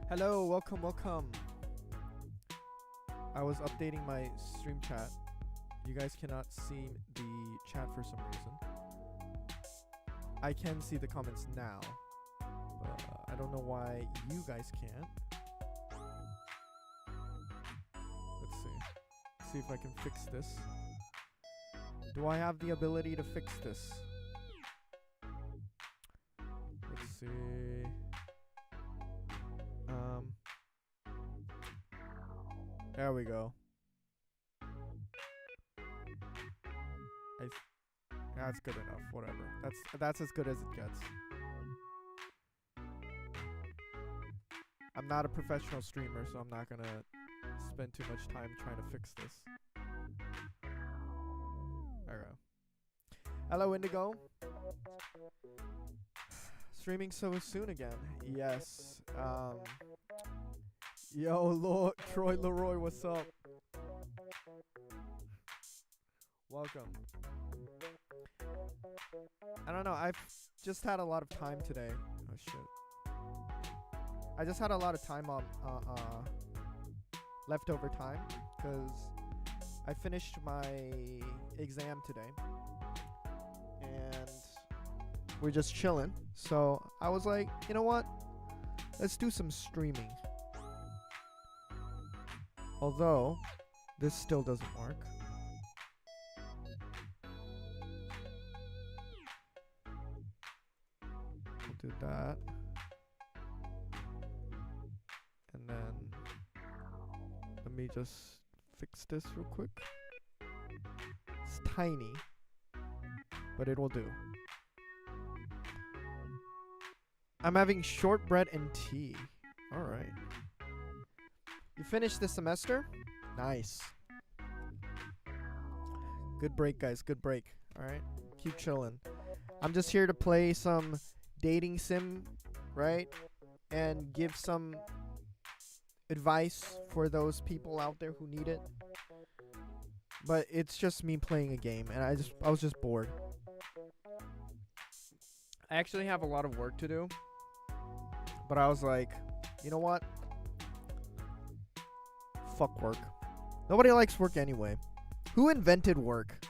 Hello, welcome, welcome. I was updating my stream chat. You guys cannot see the chat for some reason. I can see the comments now. I don't know why you guys can't. Let's see. See if I can fix this. Do I have the ability to fix this? Let's see. There we go. That's good enough. Whatever. That's as good as it gets. I'm not a professional streamer, so I'm not gonna spend too much time trying to fix this. There we go. Hello, Indigo. Streaming so soon again. Yes. Yo, Troy Leroy, what's up? Welcome. I don't know, I've just had a lot of time today. Oh shit. I just had a lot of time on leftover time because I finished my exam today and we're just chilling. So I was like, you know what? Let's do some streaming. Although this still doesn't work. We'll do that. And then let me just fix this real quick. It's tiny, but it will do. I'm having shortbread and tea. All right. You finished this semester? Nice. Good break, guys. Good break. All right. Keep chilling. I'm just here to play some dating sim, right? And give some advice for those people out there who need it. But it's just me playing a game, and I was just bored. I actually have a lot of work to do, but I was like, you know what? Fuck work. Nobody likes work anyway. Who invented work?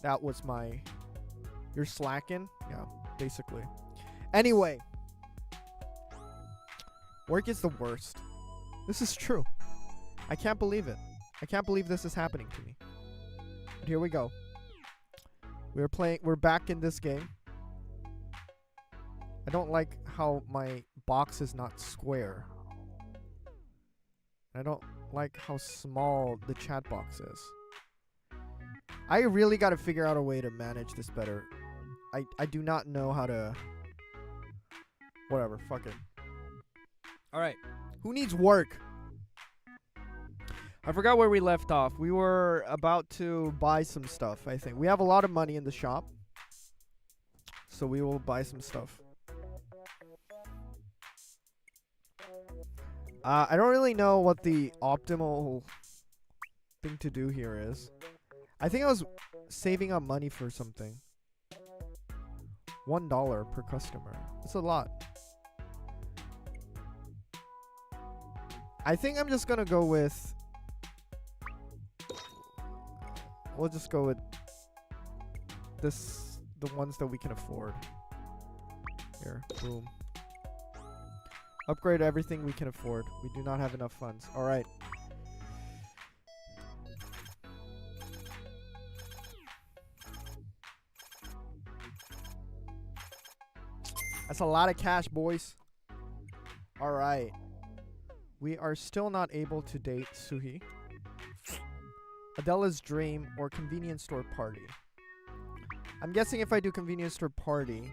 That was my... You're slacking? Yeah, basically. Anyway. Work is the worst. This is true. I can't believe it. I can't believe this is happening to me. But here we go. We're back in this game. I don't like how my box is not square. I don't like how small the chat box is. I really got to figure out a way to manage this better. I do not know how to... Whatever, fuck it. Alright, who needs work? I forgot where we left off. We were about to buy some stuff, I think. We have a lot of money in the shop. So we will buy some stuff. I don't really know what the optimal thing to do here is. I think I was saving up money for something. $1 per customer. That's a lot. I think I'm just gonna go with... We'll just go with this, the ones that we can afford. Here, boom. Upgrade everything we can afford. We do not have enough funds. Alright. That's a lot of cash, boys. Alright. We are still not able to date Suhi. Adela's dream or convenience store party. I'm guessing if I do convenience store party...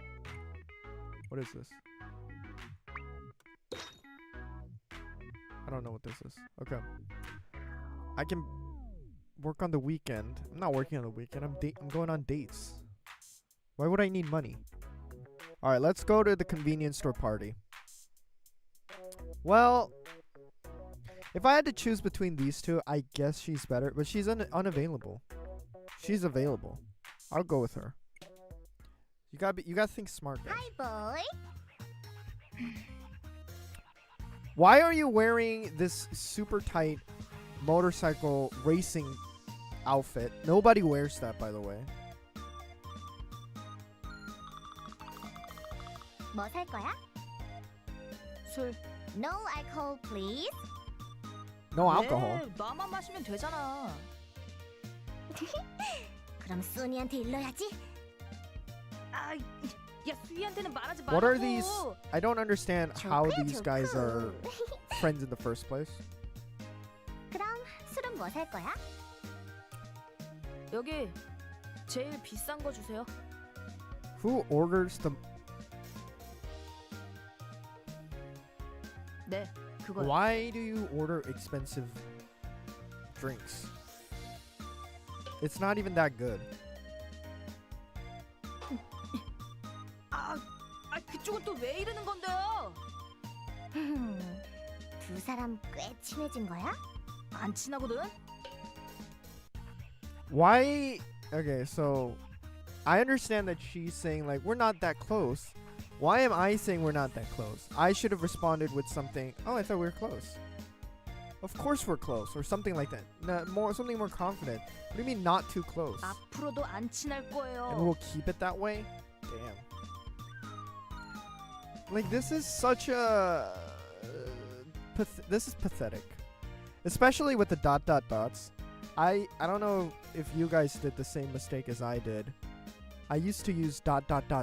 What is this? I don't know what this is. Okay. I can work on the weekend. I'm not working on the weekend. I'm going on dates. Why would I need money? Alright, let's go to the convenience store party. Well, if I had to choose between these two, I guess she's better. But she's unavailable. She's available. I'll go with her. You gotta think smart, guys. Hi, boy. Why are you wearing this super tight motorcycle racing outfit? Nobody wears that, by the way. 뭐 살 거야? 술. No alcohol, please. No alcohol. 네, 나만 마시면 되잖아. 그럼 소니한테 일러야지. 아, 야 수희한테는 말하지 말고. What are these? I don't understand how 조크, these 조크. guys are friends in the first place. 그럼 술은 뭐 살 거야? 여기 제일 비싼 거 주세요. Who orders the... 네, 그거. Why do you order expensive drinks? It's not even that good. 그쪽은 또 왜 이러는 건데요? 두 사람 꽤 친해진 거야? 안 친하거든. Why? Okay, so I understand that she's saying like we're not that close. Why am I saying we're not that close? I should have responded with something. Oh, I thought we were close. Of course we're close, or something like that. No, something more confident. What do you mean not too close? 앞으로도 안 친할 거예요. And we'll keep it that way? Damn. Like this is such a this is pathetic. Especially with the dots. I don't know if you guys did the same mistake as I did. I used to use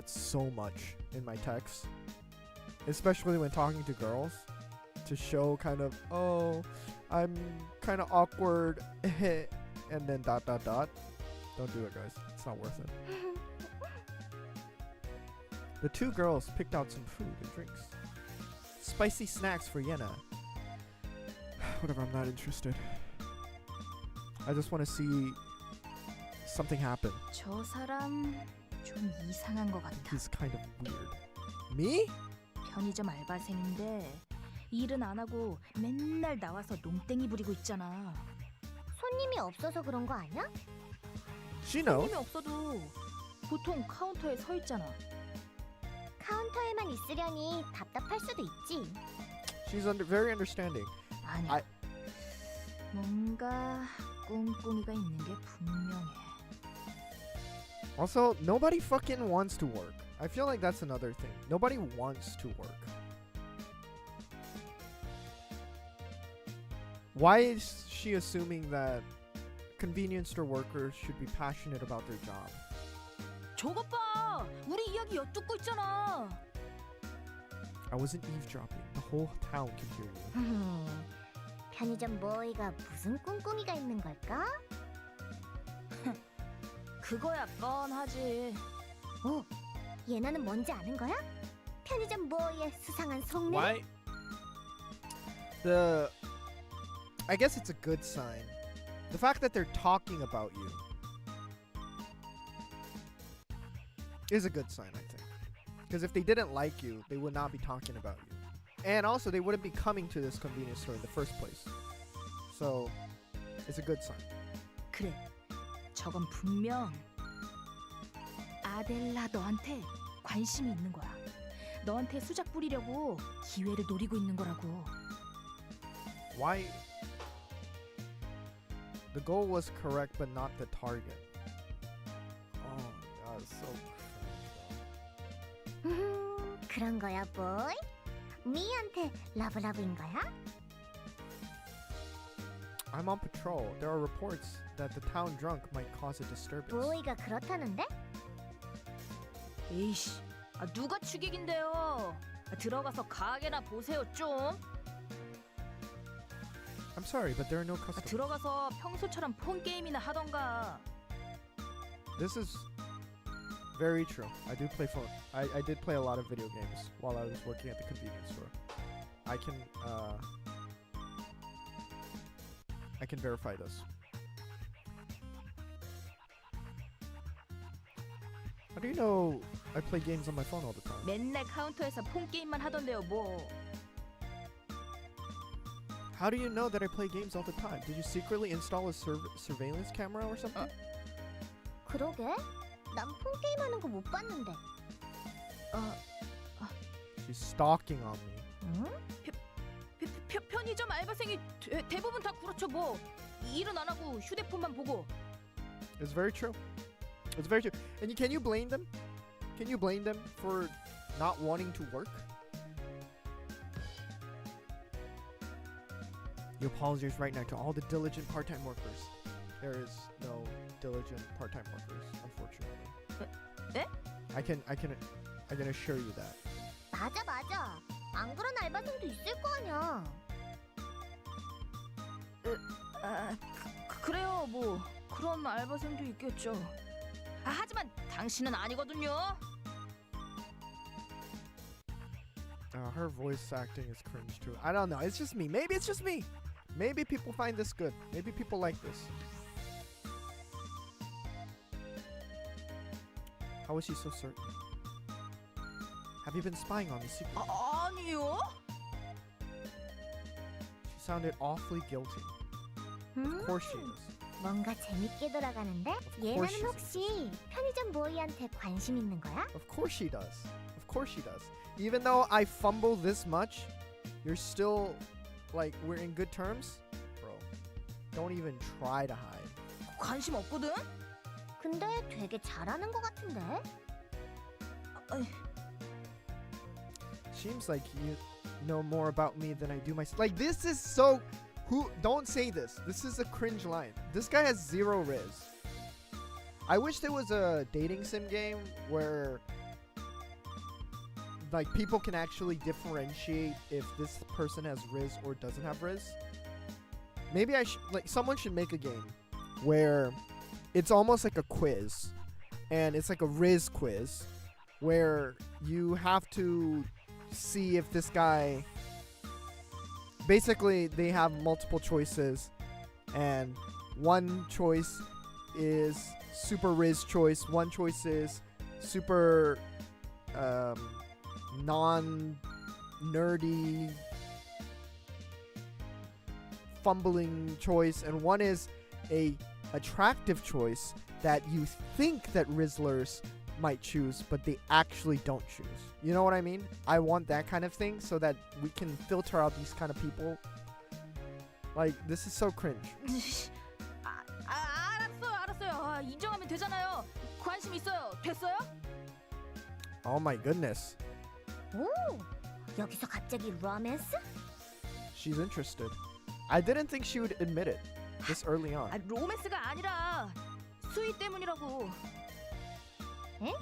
so much in my texts. Especially when talking to girls. To show kind of, oh, I'm kind of awkward. And then ... Don't do it, guys. It's not worth it. The two girls picked out some food and drinks. Spicy snacks for Yenna. Whatever, I'm not interested. I just want to see something happen. 저 사람 좀 이상한 것 같아. He's kind of weird. Me? 편의점 알바생인데 일은 안 하고 맨날 나와서 농땡이 부리고 있잖아. 손님이 없어서 그런 거 아니야? She knows. 손님이 없어도 보통 카운터에 서 있잖아. 카운터에만 있으려니 답답할 수도 있지. She's very understanding. 아니야. 뭔가 꿍꿍이가 있는 게 분명해. Also, nobody fucking wants to work. I feel like that's another thing. Nobody wants to work. Why is she assuming that convenience store workers should be passionate about their job? 저것 봐! 우리 이야기 엿듣고 있잖아. I wasn't eavesdropping. The whole town can hear you. 편의점 보이가 무슨 꿍꿍이가 있는 걸까? 그거야 뻔하지. 오, 얘나는 뭔지 아는 거야? 편의점 보이의 수상한 속내? Why? I guess it's a good sign. The fact that they're talking about you is a good sign, I think. Because if they didn't like you, they would not be talking about you. And also, they wouldn't be coming to this convenience store in the first place. So, it's a good sign. 그래, 저건 분명 아델라 너한테 관심이 있는 거야. 너한테 수작 부리려고 기회를 노리고 있는 거라고. Why? The goal was correct, but not the target. Oh my god, it's so cringe, 그런 거야, 보이? 미한테 러브러브인 거야? I'm on patrol. There are reports that the town drunk might cause a disturbance. 보이가 그렇다는데? 에이씨, 누가 추객인데요? 들어가서 가게나 보세요 좀. I'm sorry, but there are no customers. 들어가서 평소처럼 폰 게임이나 하던가. This is very true. I do play phone. I did play a lot of video games while I was working at the convenience store. I can verify this. How do you know I play games on my phone all the time? 맨날 카운터에서 폰 게임만 하던데요, 뭐. How do you know that I play games all the time? Did you secretly install a surveillance camera or something? 그러게? 난 폰 게임하는 거 못 봤는데. She's stalking on me. 응? 편의점 알바생이 대부분 다 그렇죠, 뭐. 일은 안 하고 휴대폰만 보고. It's very true. It's very true. And can you blame them? Can you blame them for not wanting to work? You apologize right now to all the diligent part-time workers. There is no diligent part-time workers, unfortunately. 네? I can assure you that. 맞아. 안 그런 알바생도 있을 거 아니야. 그래요, 뭐. 그런 알바생도 있겠죠. 하지만 당신은 아니거든요. Her voice acting is cringe too. I don't know. It's just me. Maybe it's just me. Maybe people find this good. Maybe people like this. How is she so certain? Have you been spying on me secretly? 아니요. She sounded awfully guilty. Of course she is. 뭔가 재밌게 돌아가는데? course 얘는 she's 혹시 편의점 보이한테 관심 있는 거야? Of course she does. Of course she does. Even though I fumble this much, you're still like we're in good terms? Bro, don't even try to hide. 관심 없거든? 근데 되게 잘하는 거 같은데? Seems like you know more about me than I do myself. Like this is so don't say this. This is a cringe line. This guy has zero riz. I wish there was a dating sim game where like people can actually differentiate if this person has riz or doesn't have riz. Maybe someone should make a game where it's almost like a quiz, and it's like a riz quiz where you have to see if this guy, basically they have multiple choices, and one choice is super riz choice, one choice is super non-nerdy fumbling choice, and one is a attractive choice that you think that Rizzlers might choose, but they actually don't choose. You know what I mean? I want that kind of thing so that we can filter out these kind of people. Like, this is so cringe. 알았어요. 인정하면 되잖아요. 관심 있어요. 됐어요? Oh my goodness. 오! 여기서 갑자기 로맨스? She's interested. I didn't think she would admit it this early on. 로맨스가 아니라 수위 때문이라고. 에?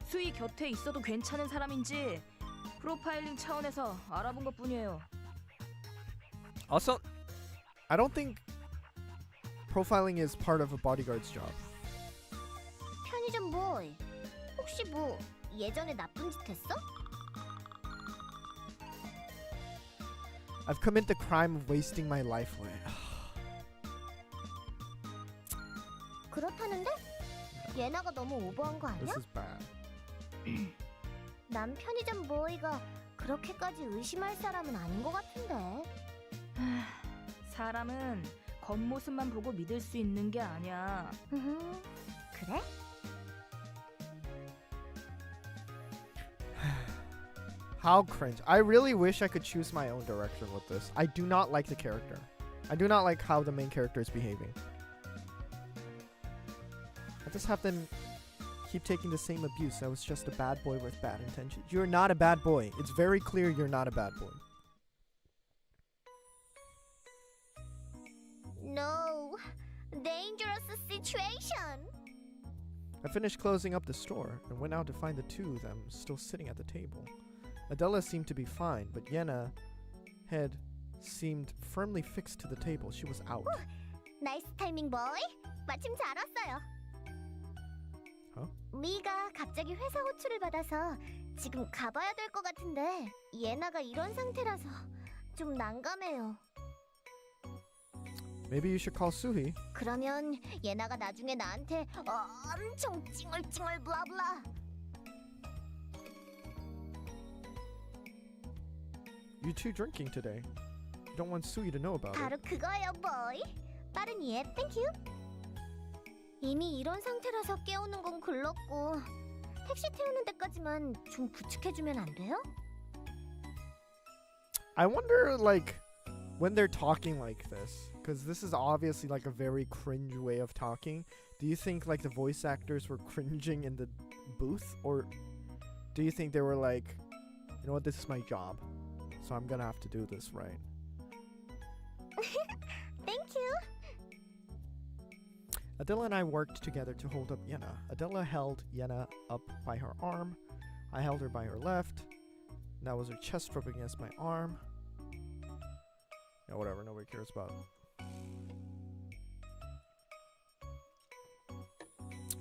수위 곁에 있어도 괜찮은 사람인지 프로파일링 차원에서 알아본 것뿐이에요. Also, I don't think profiling is part of a bodyguard's job. 편의점 보이. 혹시 뭐 예전에 나쁜 짓 했어? I've committed the crime of wasting my life away. 그렇다는데? 예나가 너무 오버한 거 아니야? This is bad. 난 편의점 보이가 그렇게까지 의심할 사람은 아닌 것 같은데. 사람은 겉모습만 보고 믿을 수 있는 게 아니야. 그래? How cringe. I really wish I could choose my own direction with this. I do not like the character. I do not like how the main character is behaving. I just have them keep taking the same abuse. I was just a bad boy with bad intentions. You're not a bad boy. It's very clear you're not a bad boy. No. Dangerous situation. I finished closing up the store and went out to find the two of them still sitting at the table. Adela seemed to be fine, but Yenna head seemed firmly fixed to the table. She was out. 나이스 타이밍 보이. 마침 잘 왔어요. 미가 갑자기 회사 호출을 받아서 지금 가봐야 될 것 같은데 예나가 이런 상태라서 좀 난감해요. Maybe you should call Suhi. 그러면 예나가 나중에 나한테 엄청 찡얼찡얼 블라블라. You two drinking today. You don't want Suhi to know about it. 바로 그거예요, boy. 빠른 이해, 땡큐. 이미 이런 상태라서 깨우는 건 글렀고 택시 태우는 데까지만 좀 부축해주면 안 돼요? I wonder, like, when they're talking like this, because this is obviously like a very cringe way of talking. Do you think like the voice actors were cringing in the booth, or do you think they were like, you know what, this is my job, so I'm gonna have to do this right? Thank you. Adela and I worked together to hold up Yenna. Adela held Yenna up by her arm. I held her by her left. And that was her chest rubbing against my arm. Yeah, whatever, nobody cares about it.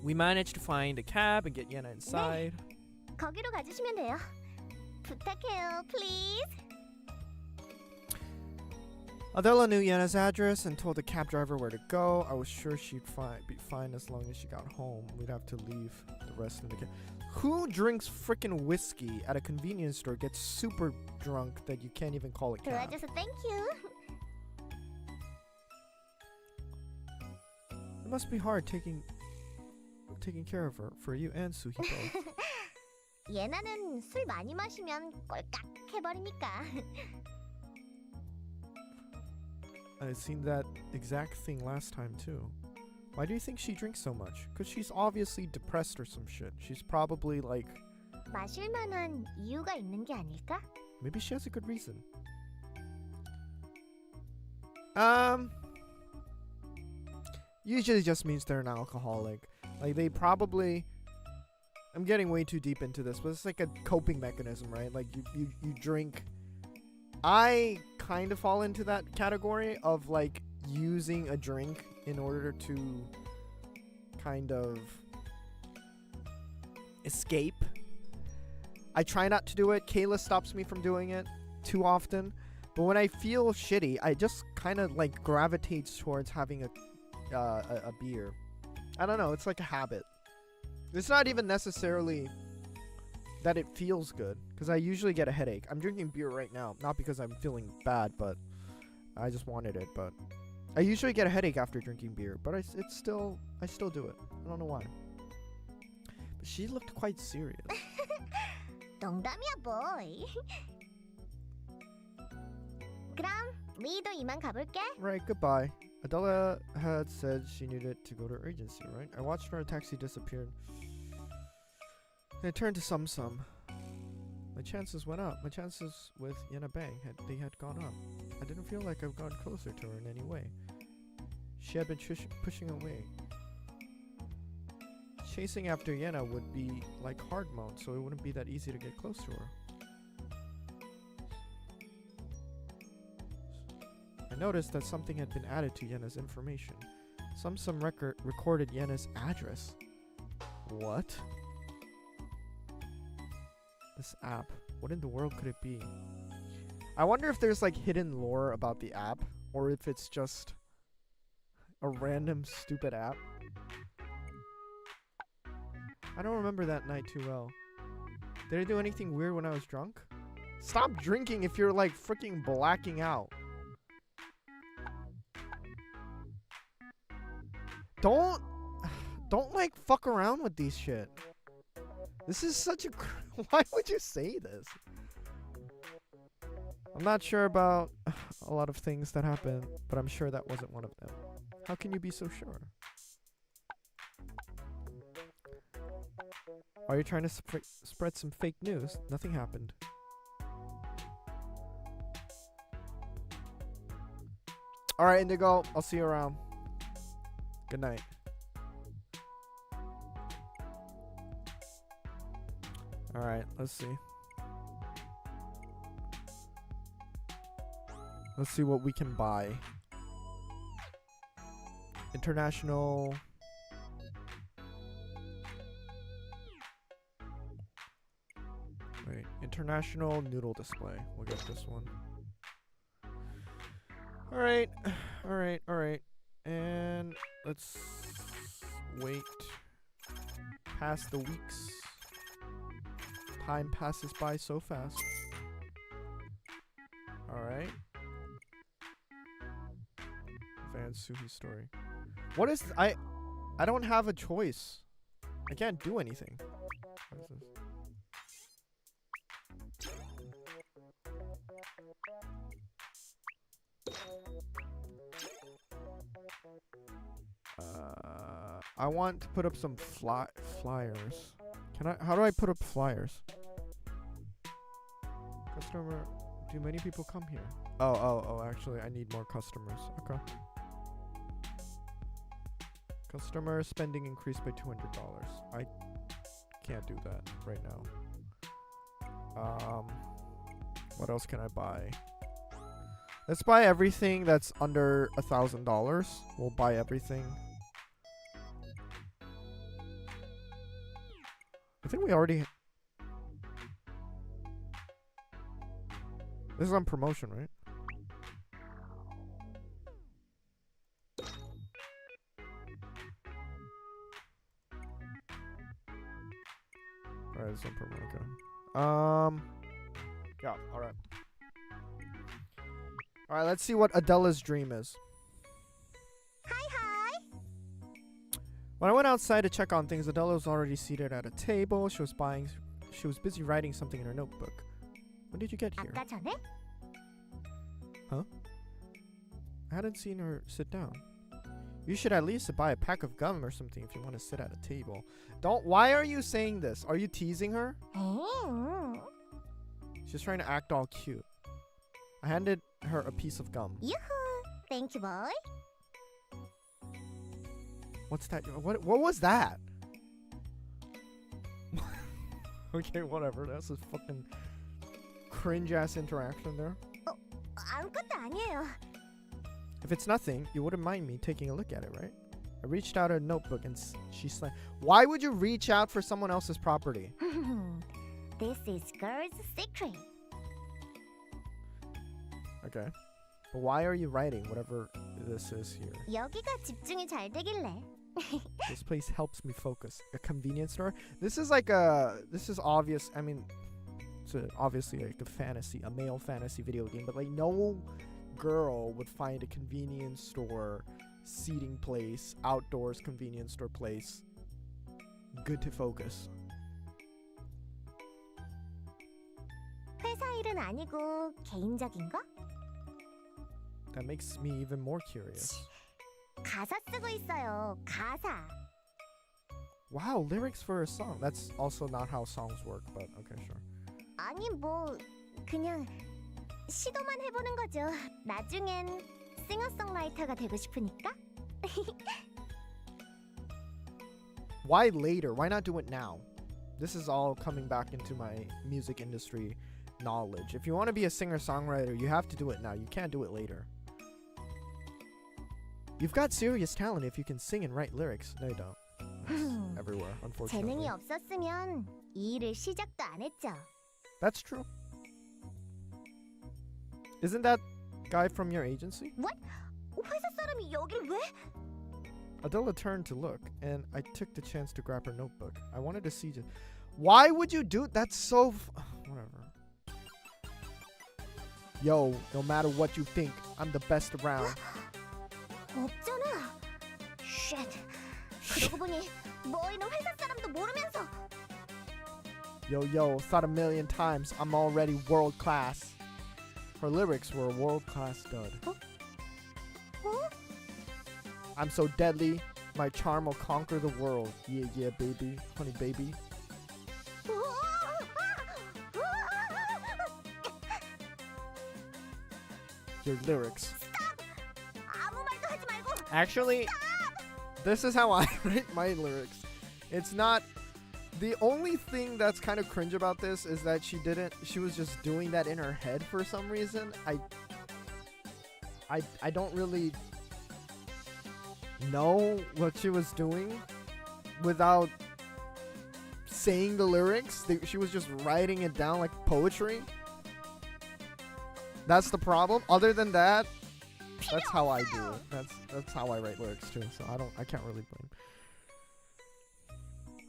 We managed to find a cab and get Yenna inside. 거기로 가주시면 돼요. 부탁해요, please. Adela knew Yenna's address and told the cab driver where to go. I was sure she'd be fine as long as she got home. We'd have to leave the rest in the cab. Who drinks frickin' whiskey at a convenience store, gets super drunk that you can't even call a cab? 도와줘서 thank you. It must be hard taking care of her for you and Suhi both. 예나는 술 많이 마시면 꼴깍 해버리니까. I've seen that exact thing last time too. Why do you think she drinks so much? Because she's obviously depressed or some shit. She's probably like... 마실 만한 이유가 있는 게 아닐까? Maybe she has a good reason. Usually just means they're an alcoholic. Like they probably... I'm getting way too deep into this, but it's like a coping mechanism, right? Like you drink... I kind of fall into that category of like using a drink in order to kind of escape. I try not to do it. Kayla stops me from doing it too often. But when I feel shitty, I just kind of like gravitates towards having a beer. I don't know. It's like a habit. It's not even necessarily that it feels good, because I usually get a headache. I'm drinking beer right now, not because I'm feeling bad, but I just wanted it. But I usually get a headache after drinking beer, but I still do it. I don't know why. But she looked quite serious. 농담이야, boy. 그럼 우리도 이만 가볼게. Right, goodbye. Adela had said she needed to go to urgency, right? I watched her taxi disappear. And I turned to Sum Sum. My chances went up. My chances with Yenna Bang had gone up. I didn't feel like I've gotten closer to her in any way. She had been pushing away. Chasing after Yenna would be like hard mode, so it wouldn't be that easy to get close to her. I noticed that something had been added to Yenna's information. Sum Sum recorded Yenna's address. What? This app. What in the world could it be? I wonder if there's like hidden lore about the app, or if it's just a random stupid app. I don't remember that night too well. Did I do anything weird when I was drunk? Stop drinking if you're like freaking blacking out. Don't like fuck around with these shit. This is such a... Why would you say this? I'm not sure about a lot of things that happened, but I'm sure that wasn't one of them. How can you be so sure? Are you trying to spread some fake news? Nothing happened. Alright, Indigo. I'll see you around. Good night. Alright, let's see. Let's see what we can buy. International... Wait, international noodle display. We'll get this one. Alright, Alright, alright. And let's wait. Past the weeks. Time passes by so fast. Alright. Van Suhi story. What is I don't have a choice. I can't do anything. What is this? I want to put up some flyers. Can I? How do I put up flyers? Customer. Do many people come here? Oh. Actually, I need more customers. Okay. Customer spending increased by $200. I can't do that right now. What else can I buy? Let's buy everything that's under $1,000. We'll buy everything. I think we already. This is on promotion, right? Alright, it's on promotion. Yeah, alright. Alright, let's see what Adela's dream is. Hi. When I went outside to check on things, Adela was already seated at a table. She was busy writing something in her notebook. When did you get here? 아까 전에? I hadn't seen her sit down. You should at least buy a pack of gum or something if you want to sit at a table. Why are you saying this? Are you teasing her? She's trying to act all cute. I handed her a piece of gum. Yoo-hoo! Thank you, boy. What's that? What was that? Okay, whatever. That's a fucking cringe-ass interaction there. 아무것도 아니에요. If it's nothing, you wouldn't mind me taking a look at it, right? I reached out a notebook and she said, "Why would you reach out for someone else's property?" This is girl's secret. Okay. But why are you writing whatever this is here? 여기가 집중이 잘 되길래. This place helps me focus. A convenience store? This is obvious. I mean, it's obviously like a male fantasy video game, but like no girl would find a convenience store seating place, outdoors convenience store place good to focus. 회사 일은 아니고 개인적인 거? That makes me even more curious. 가사 쓰고 있어요. 가사. Wow, lyrics for a song. That's also not how songs work, but okay, sure. 아니 뭐 그냥 시도만 해보는 거죠. 나중엔 싱어송라이터가 되고 싶으니까. Why later? Why not do it now? This is all coming back into my music industry knowledge. If you want to be a singer-songwriter, you have to do it now. You can't do it later. You've got serious talent if you can sing and write lyrics. No, you don't. It's everywhere, unfortunately. 재능이 없었으면 이 일을 시작도 안 했죠. That's true. Isn't that guy from your agency? What? 회사 사람이 여길 왜? Adela turned to look, and I took the chance to grab her notebook. I wanted to see just... Why would you do... That's so... Whatever. Yo, no matter what you think, I'm the best around. 없잖아. Shit. 그러고 보니 너희는 회사 사람도 모르면서. Yo, thought a million times I'm already world class. Her lyrics were a world class stud. 어? I'm so deadly, my charm will conquer the world. Yeah, baby, honey baby. Your lyrics. Stop! 아무 말도 하지 말고. Actually, this is how I write my lyrics. It's not... The only thing that's kind of cringe about this is that she was just doing that in her head for some reason. I don't really know what she was doing without saying the lyrics. She was just writing it down like poetry. That's the problem. Other than that, That's how I do it. That's how I write lyrics too. So I can't really blame.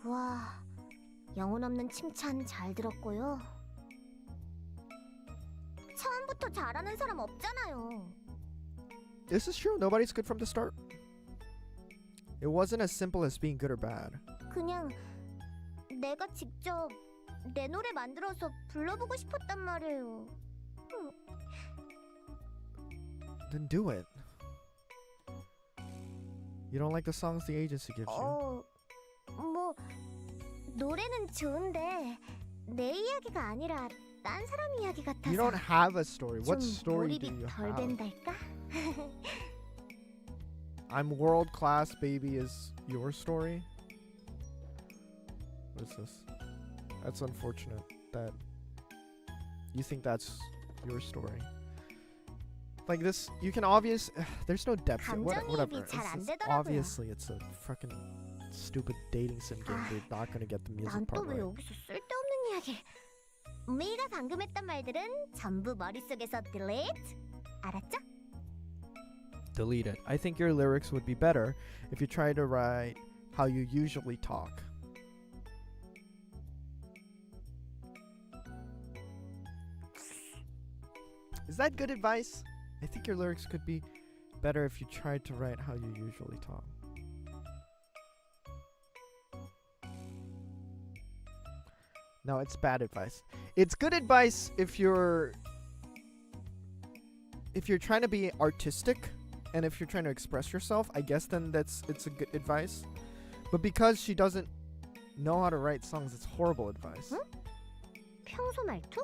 와, 영혼 없는 칭찬 잘 들었고요. 처음부터 잘하는 사람 없잖아요. This is true. Nobody's good from the start. It wasn't as simple as being good or bad. 그냥 내가 직접 내 노래 만들어서 불러보고 싶었단 말이에요. Then do it. You don't like the songs the agency gives you? 뭐 노래는 좋은데 내 이야기가 아니라 딴 사람 이야기 같아서. You don't have a story. What 좀 story do 몰입이 you 덜 have? 된달까? I'm world class, baby is your story? What is this? That's unfortunate that you think that's your story. Like this, you can there's no depth to it. Whatever. Obviously, it's a fucking stupid dating sim game. They're not gonna get the music 난 또 part 왜 right. 여기서 쓸데없는 이야기. 우미가 방금 했던 말들은 전부 머릿속에서 delete. 알았죠? Delete it. I think your lyrics would be better if you try to write how you usually talk. Is that good advice? I think your lyrics could be better if you tried to write how you usually talk. No, it's bad advice. It's good advice if you're trying to be artistic and if you're trying to express yourself. I guess then it's a good advice. But because she doesn't know how to write songs, it's horrible advice. 응? 평소 말투?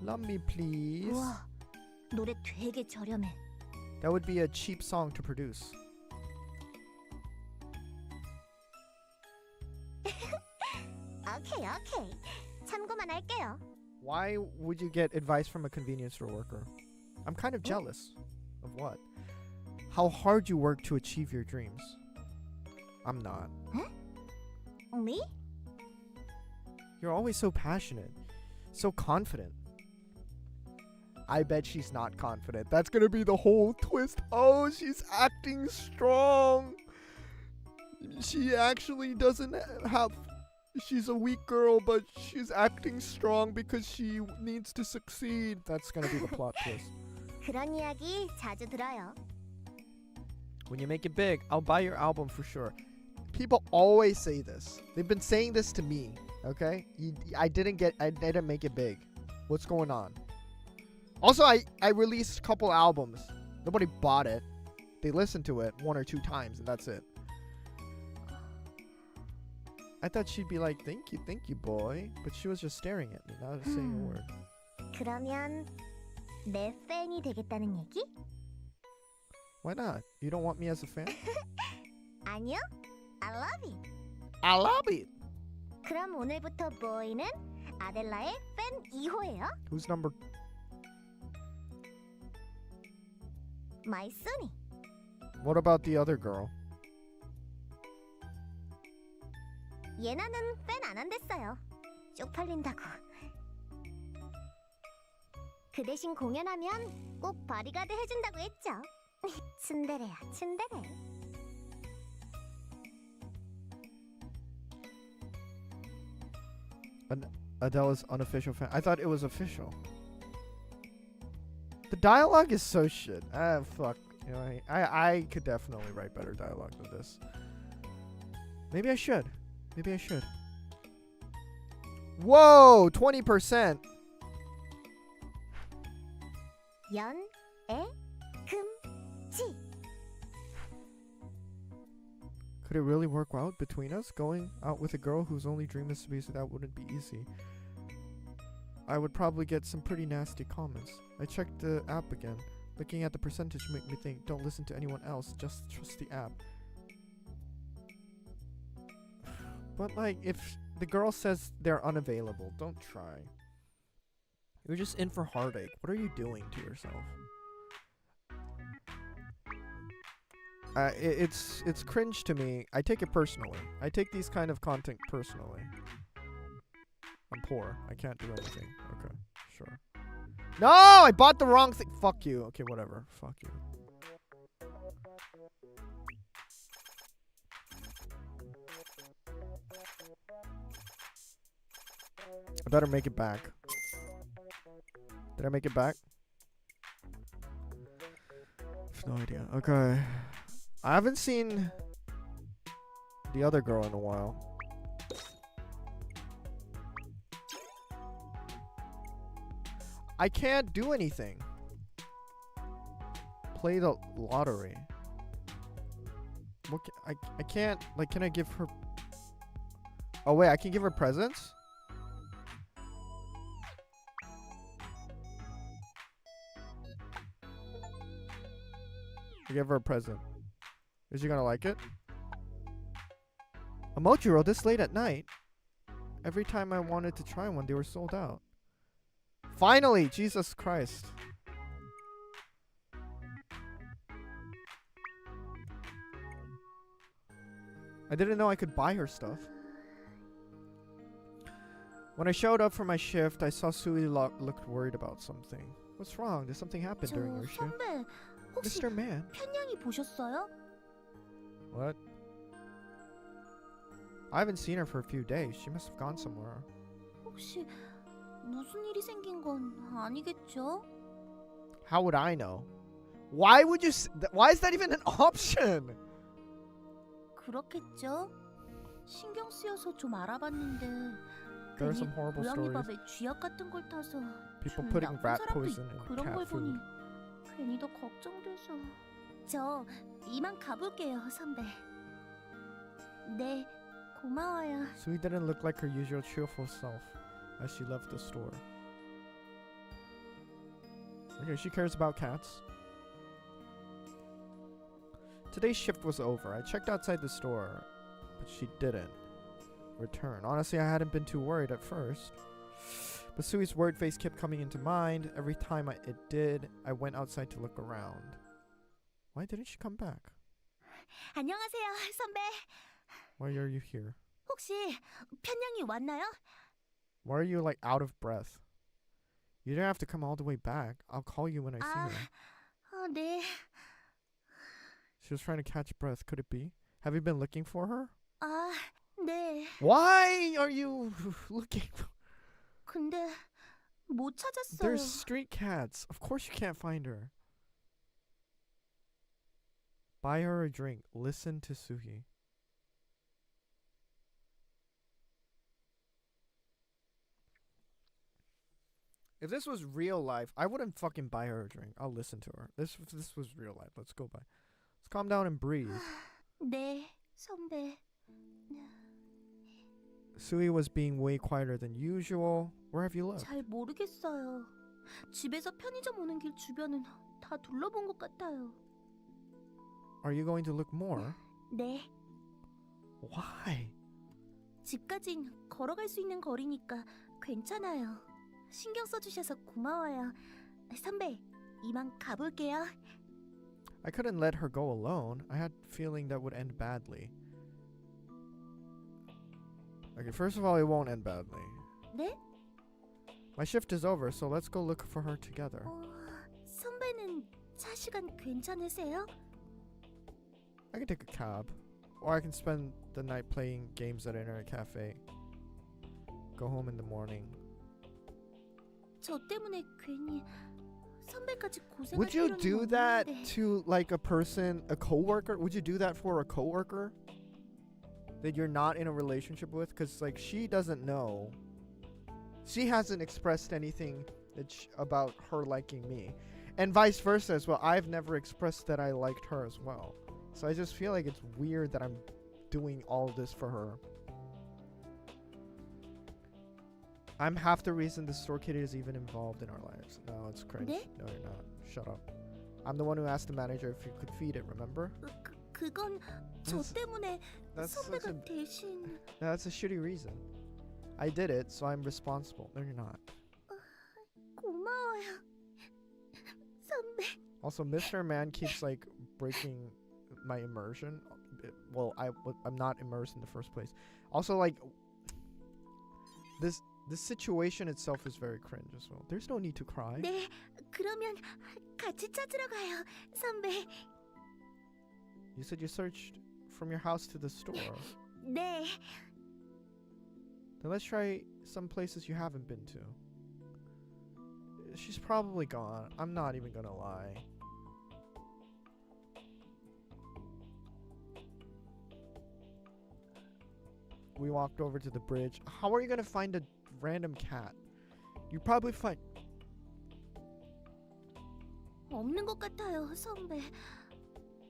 Love me please. 우와, 노래 되게 저렴해. That would be a cheap song to produce. 오케이. 참고만 할게요. Why would you get advice from a convenience store worker? I'm kind of jealous. Of what? How hard you work to achieve your dreams. I'm not. Me? You're always so passionate. So confident. I bet she's not confident. That's gonna be the whole twist. Oh, she's acting strong. She actually doesn't have... She's a weak girl, but she's acting strong because she needs to succeed. That's gonna be the plot twist. 그런 이야기 자주 들어요. When you make it big, I'll buy your album for sure. People always say this. They've been saying this to me. Okay? I didn't make it big. What's going on? Also, I released a couple albums. Nobody bought it. They listened to it 1 or 2 times, and that's it. I thought she'd be like, thank you, boy. But she was just staring at me, not saying a word. 그러면 내 팬이 되겠다는 얘기? Why not? You don't want me as a fan? 아니요. I love it. I love it. 그럼 오늘부터 보이는 아델라의 팬 2호예요. Who's number? My Sunny. What about the other girl? 예나는 팬 안 한댔어요. 쪽팔린다고. 그 대신 공연하면 꼭 바디가드 해준다고 했죠. 츤데레야, 츤데레. Adele's unofficial fan. I thought it was official. The dialogue is so shit. Fuck. You know, I could definitely write better dialogue than this. Maybe I should. Whoa, 20%. 연, 애, 금, 지. Could it really work out between us? Going out with a girl whose only dream is to be, so that wouldn't be easy. I would probably get some pretty nasty comments. I checked the app again. Looking at the percentage make me think, don't listen to anyone else, just trust the app. But like, if the girl says they're unavailable, don't try. You're just in for heartache. What are you doing to yourself? It's cringe to me. I take it personally. I take these kind of content personally. I'm poor. I can't do anything. Okay, sure. No, I bought the wrong thing. Fuck you. Okay, whatever. Fuck you. I better make it back. Did I make it back? I have no idea. Okay. I haven't seen the other girl in a while. I can't do anything. Play the lottery. What I can't, like, can I give her... Oh wait, I can give her presents? I give her a present. Is she gonna like it? A Mochiro this late at night? Every time I wanted to try one, they were sold out. Finally! Jesus Christ. I didn't know I could buy her stuff. When I showed up for my shift, I saw Sui looked worried about something. What's wrong? Did something happen during your shift? 선배, 혹시 Mr. Man. 편냥이 보셨어요? What? I haven't seen her for a few days. She must have gone somewhere. 혹시 무슨 일이 생긴 건 아니겠죠? How would I know? Why would you why is that even an option? 그렇겠죠? 신경 쓰여서 좀 알아봤는데 There are 괜히 some horrible 고양이 stories. 밥에 쥐약 같은 걸 타서 People 좀 putting 나쁜 rat 사람도 poison 있고 in 그런 cat 걸 보니 food. 괜히 더 걱정돼서 저 이만 가볼게요, 선배. 네, 고마워요. Sui didn't look like her usual cheerful self as she left the store. Okay, she cares about cats. Today's shift was over. I checked outside the store, but she didn't return. Honestly, I hadn't been too worried at first. But Sui's worried face kept coming into mind. Every time it did, I went outside to look around. Why didn't she come back? 안녕하세요, 선배. Why are you here? 혹시 편냥이 왔나요? Why are you like out of breath? You don't have to come all the way back. I'll call you when I see 아, her. 네. She was trying to catch breath. Could it be? Have you been looking for her? 아, 네. Why are you looking for... 근데 못 찾았어요. There's street cats. Of course you can't find her. Buy her a drink. Listen to Suhi. If this was real life, I wouldn't fucking buy her a drink. I'll listen to her. This was real life. Let's go by. Let's calm down and breathe. 네, 선배. Sui was being way quieter than usual. Where have you looked? 잘 모르겠어요. 집에서 편의점 오는 길 주변은 다 둘러본 것 같아요. Are you going to look more? 네, Why? 집까진 걸어갈 수 있는 거리니까 괜찮아요. 신경 써주셔서 고마워요. 선배, 이만 가볼게요. I couldn't let her go alone. I had a feeling that would end badly. Okay, first of all, it won't end badly. 네? My shift is over, so let's go look for her together. 선배는 차 시간 괜찮으세요? I can take a cab. Or I can spend the night playing games at an internet cafe. Go home in the morning. 저 때문에 괜히 선배까지 고생할 Would you 필요는 do that 없는데. to like a person, a coworker? Would you do that for a coworker that you're not in a relationship with? Because like she doesn't know. She hasn't expressed anything about her liking me. And vice versa as well. I've never expressed that I liked her as well. So I just feel like it's weird that I'm doing all this for her. I'm half the reason the store kitty is even involved in our lives. No, it's cringe. 네? No, you're not. Shut up. I'm the one who asked the manager if you could feed it, remember? 그건 저 That's- 때문에 That's such 선배가 a, 대신 that's a shitty reason. I did it, so I'm responsible. No, you're not. 고마워요. 선배. Also, Mr. Man keeps like breaking my immersion. Well, I'm not immersed in the first place. Also, like this The situation itself is very cringe as well. There's no need to cry. 네, 그러면 같이 찾으러 가요, 선배. You said you searched from your house to the store. 네, Then let's try some places you haven't been to. She's probably gone. I'm not even gonna lie. We walked over to the bridge. How are you gonna find a random cat? You probably find... 없는 것 같아요, 선배.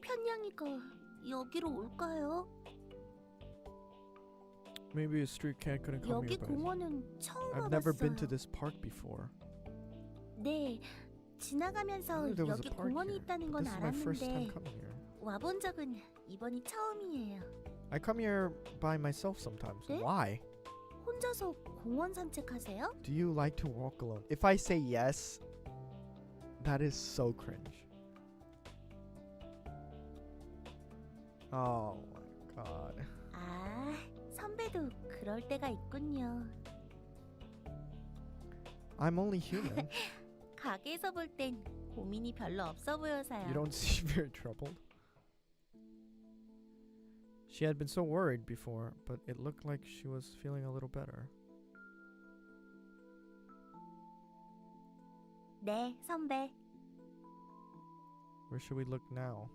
편냥이가 여기로 올까요? Maybe a street cat couldn't come 여기 here, but 공원은 처음 I've never been to 와봤어요. this park before. 네, 지나가면서 I knew there was 여기 a park 공원이 here, 있다는 but 건 this is my first time 알았는데 coming here. 와본 적은 이번이 처음이에요. I come here by myself sometimes. 네? Why? 혼자서 공원 산책하세요? Do you like to walk alone? If I say yes, that is so cringe. Oh my god. 아, 선배도 그럴 때가 있군요. I'm only human. 가게에서 볼 땐 고민이 별로 없어 보여서요. You don't seem very troubled. She had been so worried before, but it looked like she was feeling a little better. 네, 선배. Where should we look now?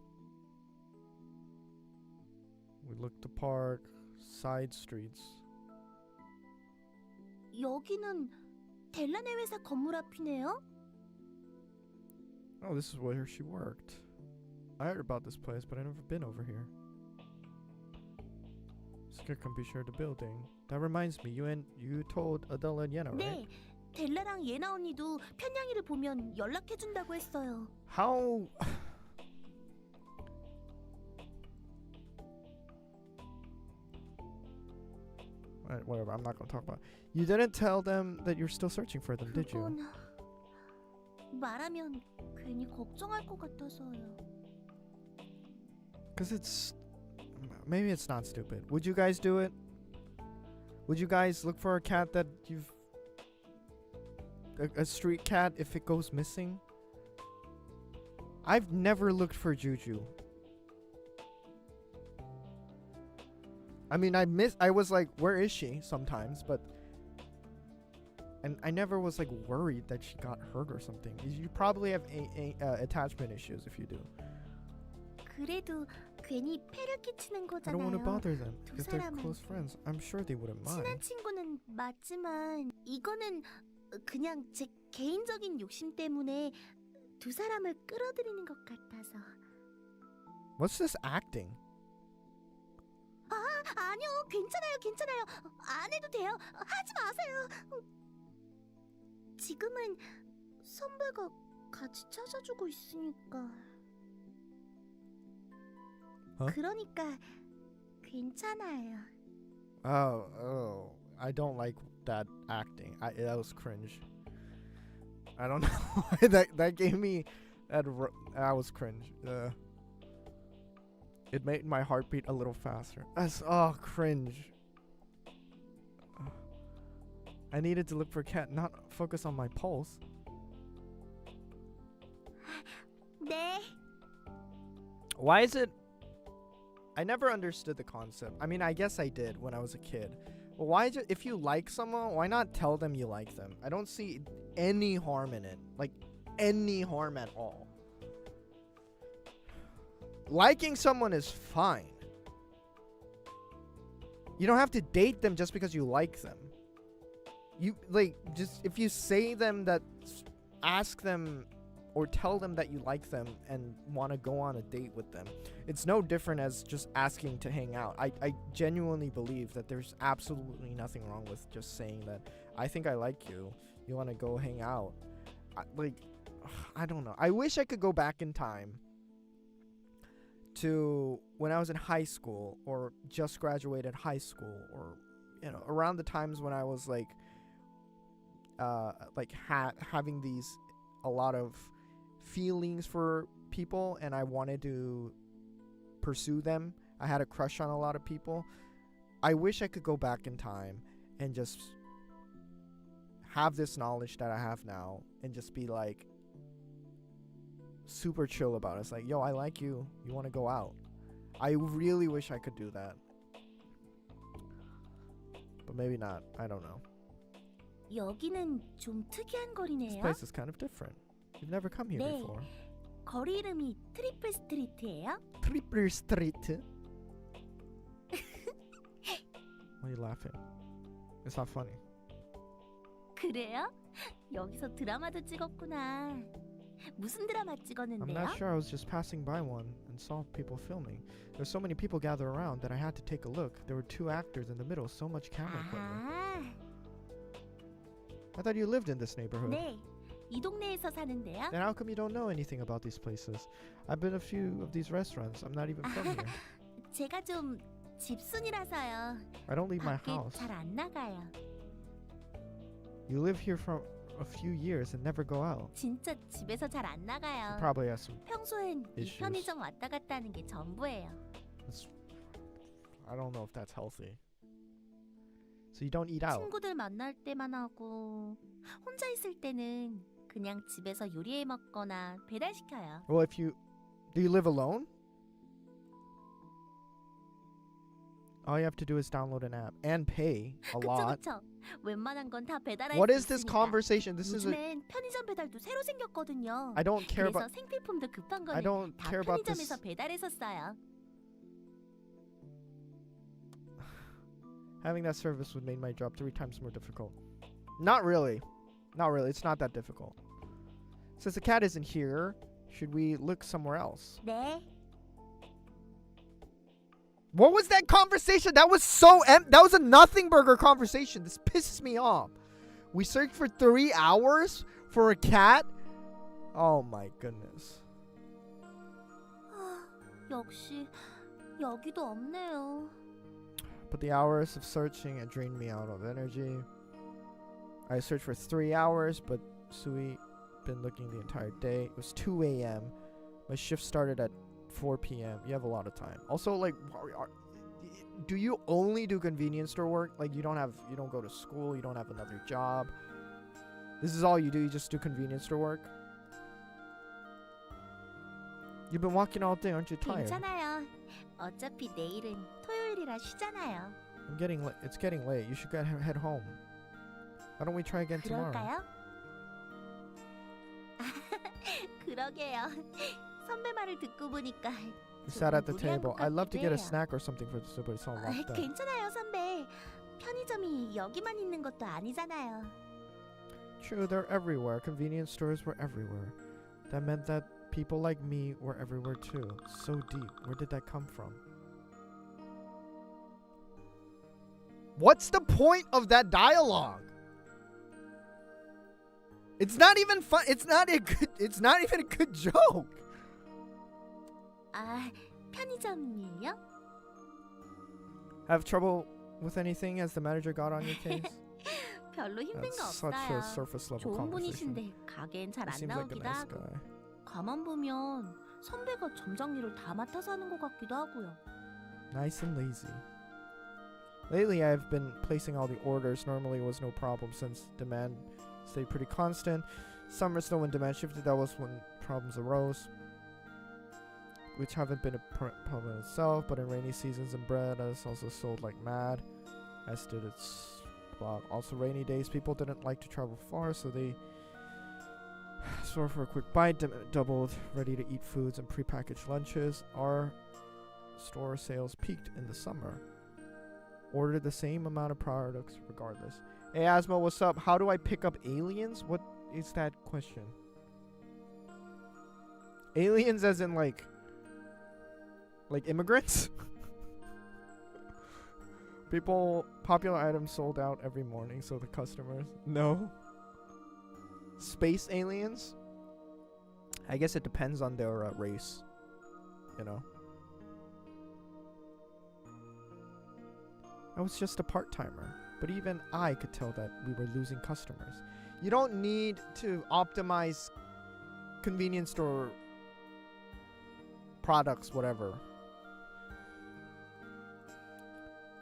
We looked the park, side streets. 여기는 델라네 회사 건물 앞이네요. Oh, this is where she worked. I heard about this place, but I've never been over here. Skip can be sure the building. That reminds me, you told Adela and Yena, right? 네, 델라랑 예나 언니도 편냥이를 보면 연락해준다고 했어요. How... Alright, whatever, I'm not gonna talk about it. You didn't tell them that you're still searching for them, did you? 그건 말하면 괜히 걱정할 것 같아서요. Because it's... Maybe it's not stupid. Would you guys do it? Would you guys look for a cat that you've... A street cat if it goes missing? I've never looked for Juju. I mean, I was like, where is she sometimes, but... And I never was like worried that she got hurt or something. You probably have attachment issues if you do. 그래도 괜히 폐를 끼치는 I don't want to 거잖아요. bother them. 두 If they're 사람한테. close friends, I'm sure they wouldn't mind. 친한 친구는 맞지만 이거는 그냥 제 개인적인 욕심 때문에 두 사람을 끌어들이는 것 같아서. What's this acting? 아니요, 괜찮아요. 안 해도 돼요. 하지 마세요. 지금은 선배가 같이 찾아주고 있으니까. 그러니까 괜찮아요. Oh, I don't like that acting. That was cringe. I don't know why that gave me that was cringe. It made my heart beat a little faster. That's cringe. I needed to look for a cat, not focus on my pulse. 네. Why is it? I never understood the concept. I mean, I guess I did when I was a kid. But why if you like someone, why not tell them you like them? I don't see any harm in it. Like, any harm at all. Liking someone is fine. You don't have to date them just because you like them. You, like, just, if you say them that, ask them or tell them that you like them and want to go on a date with them, it's no different as just asking to hang out. I genuinely believe that there's absolutely nothing wrong with just saying that I think I like you. You want to go hang out. I don't know. I wish I could go back in time to when I was in high school or just graduated high school, or around the times when I was having these a lot of feelings for people and I wanted to pursue them. I had a crush on a lot of people. I wish I could go back in time and just have this knowledge that I have now and just be like super chill about it. It's like, yo, I like you. You want to go out? I really wish I could do that. But maybe not. I don't know. 여기는 좀 특이한 This 거리네요. place is kind of different. You've never come here 네. before. 거리 이름이 트리플 스트리트예요. Triple Street. Why are you laughing? It's not funny. 그래요? 여기서 드라마도 찍었구나. 무슨 드라마 I'm 찍었는데요? not sure. I was just passing by one and saw people filming. There's so many people gathered around that I had to take a look. There were 2 actors in the middle. So much camera equipment. 아하. I thought you lived in this neighborhood. 네. 이 동네에서 사는데요. Then how come you don't know anything about these places? I've been a few of these restaurants. I'm not even from here. 제가 좀 집순이라서요. I don't leave my 밖에 house. 잘 안 나가요. You live here for a few years and never go out. 진짜 집에서 잘 안 You 나가요. probably have some. 평소엔 이 issues. 편의점 왔다 갔다 하는 게 전부예요. I don't know if that's healthy. So you don't eat out. 친구들 만날 때만 하고 혼자 있을 때는 그냥 집에서 요리해 먹거나 배달시켜요. Well, do you live alone? All you have to do is download an app and pay a 그쵸 lot. 그쵸. 웬만한 건 다 배달할 What 수 is this 있으니까. conversation? This is a. 요즘엔 편의점 배달도 새로 생겼거든요. I don't care 그래서 about. 생필품도 급한 I 거는 don't 다 care about this. 편의점에서 배달해서 써요. Having that service would make my job 3 times more difficult. Not really. Not really. It's not that difficult. Since the cat isn't here, should we look somewhere else? 네. What was that conversation? That was that was a nothing burger conversation. This pisses me off. We searched for 3 hours for a cat? Oh my goodness. 역시 여기도 없네요. But the hours of searching had drained me out of energy. I searched for 3 hours, but Sui been looking the entire day. It was 2 a.m. My shift started at 4 p.m. You have a lot of time. Also, like, do you only do convenience store work? Like, you don't go to school, you don't have another job. This is all you do, you just do convenience store work? You've been walking all day, aren't you tired? 괜찮아요. 어차피 내일은 토요일이라 쉬잖아요. It's getting late. You should head home. Why don't we try again tomorrow? 그럴까요? 그러게요. 선배 말을 듣고 보니까 We sat at the 무리한 table. 것 I'd love to get a 같기도 해요. snack or something for the soup, but it's all locked up. 괜찮아요, 선배. 편의점이 여기만 있는 것도 아니잖아요. True, they're everywhere. Convenience stores were everywhere. That meant that people like me were everywhere too. So deep. Where did that come from? What's the point of that dialogue? It's not even fun. It's not even a good joke. 아, 편의점이에요? Have trouble with anything? Has the manager got on your case? 별로 힘든 거 That's such a 없어요. surface level 좋은 conversation. 분이신데 가게엔 잘 He 안 seems like a 나오기도 nice 하고 guy. 가만 보면 선배가 점장 일을 다 맡아서 하는 것 같기도 하고요. Nice and lazy. Lately, I've been placing all the orders. Normally, it was no problem since demand stayed pretty constant. Summer, snow, when demand shifted, that was when problems arose, which haven't been a problem in itself. But in rainy seasons, and bread has also sold like mad, as did its blog. Also, rainy days, people didn't like to travel far, so they store for a quick bite. Doubled ready-to-eat foods and prepackaged lunches. Our store sales peaked in the summer. Ordered the same amount of products regardless. Hey Asmo, what's up? How do I pick up aliens? What is that question? Aliens as in like immigrants? Popular items sold out every morning, so the customers. No. Space aliens? I guess it depends on their race. You know? I was just a part-timer, but even I could tell that we were losing customers. You don't need to optimize convenience store products, whatever.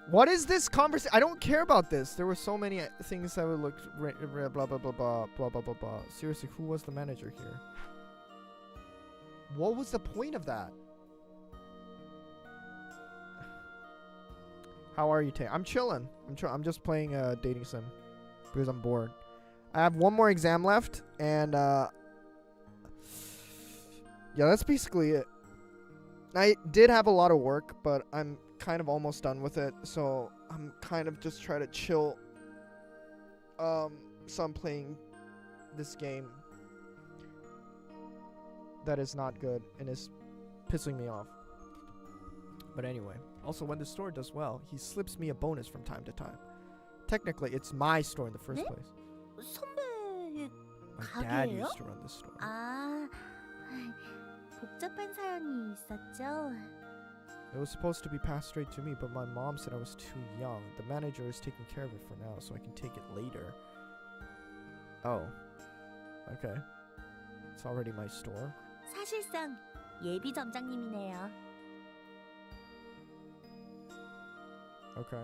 What is this conversation? I don't care about this. There were so many things that would look blah blah blah blah blah blah blah blah. Seriously, who was the manager here? What was the point of that? How are you, Tay? I'm chilling. I'm just playing dating sim because I'm bored. I have one more exam left, and yeah, that's basically it. I did have a lot of work, but I'm kind of almost done with it, so I'm kind of just trying to chill. So I'm playing this game that is not good and is pissing me off. But anyway, also when the store does well, he slips me a bonus from time to time. Technically, it's my store in the first 네? place. 선배의 My dad 가게예요? used to run this store. 아, 복잡한 사연이 있었죠. It was supposed to be passed straight to me, but my mom said I was too young. The manager is taking care of it for now, so I can take it later. Oh. Okay. It's already my store. 사실상 예비 점장님이네요. Okay.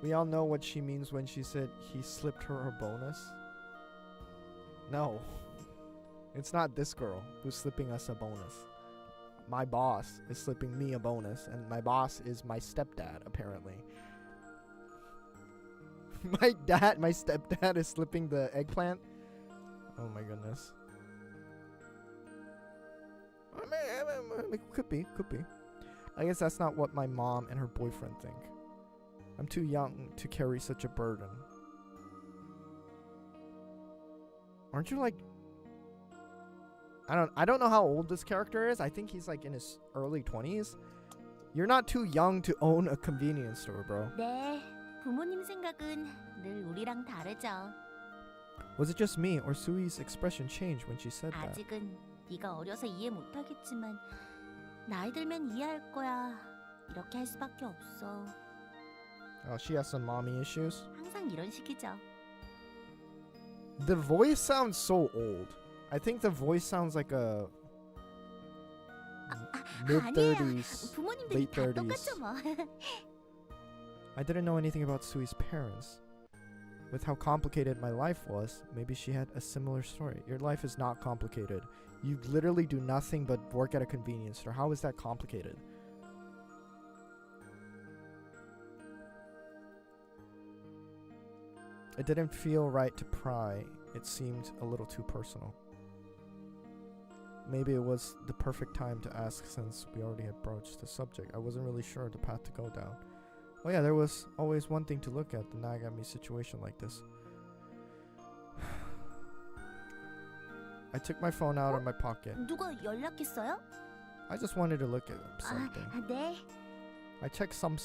We all know what she means when she said he slipped her bonus. No. It's not this girl who's slipping us a bonus. My boss is slipping me a bonus, and my boss is my stepdad, apparently. My stepdad is slipping the eggplant? Oh my goodness. Could be. I guess that's not what my mom and her boyfriend think. I'm too young to carry such a burden. Aren't you like... I don't know how old this character is. I think he's like in his early 20s. You're not too young to own a convenience store, bro. 네, 부모님 생각은 늘 우리랑 다르죠. Was it just me or Sui's expression changed when she said that? 아직은 네가 어려서 이해 못하겠지만 나이 들면 이해할 거야. 이렇게 할 수밖에 없어. Oh, she has some mommy issues. 항상 이런 식이죠. The voice sounds so old. I think the voice sounds like a mid-30s, 부모님들이 late 다 30s. 똑같죠 뭐. I didn't know anything about Sui's parents. With how complicated my life was, maybe she had a similar story. Your life is not complicated. You literally do nothing but work at a convenience store. How is that complicated? It didn't feel right to pry. It seemed a little too personal. Maybe it was the perfect time to ask since we already had broached the subject. I wasn't really sure the path to go down. Oh yeah, there was always one thing to look at the Nagami situation like this. I took my phone out of my pocket. 누가 연락했어요? I just wanted to look at something. 네. I checked some.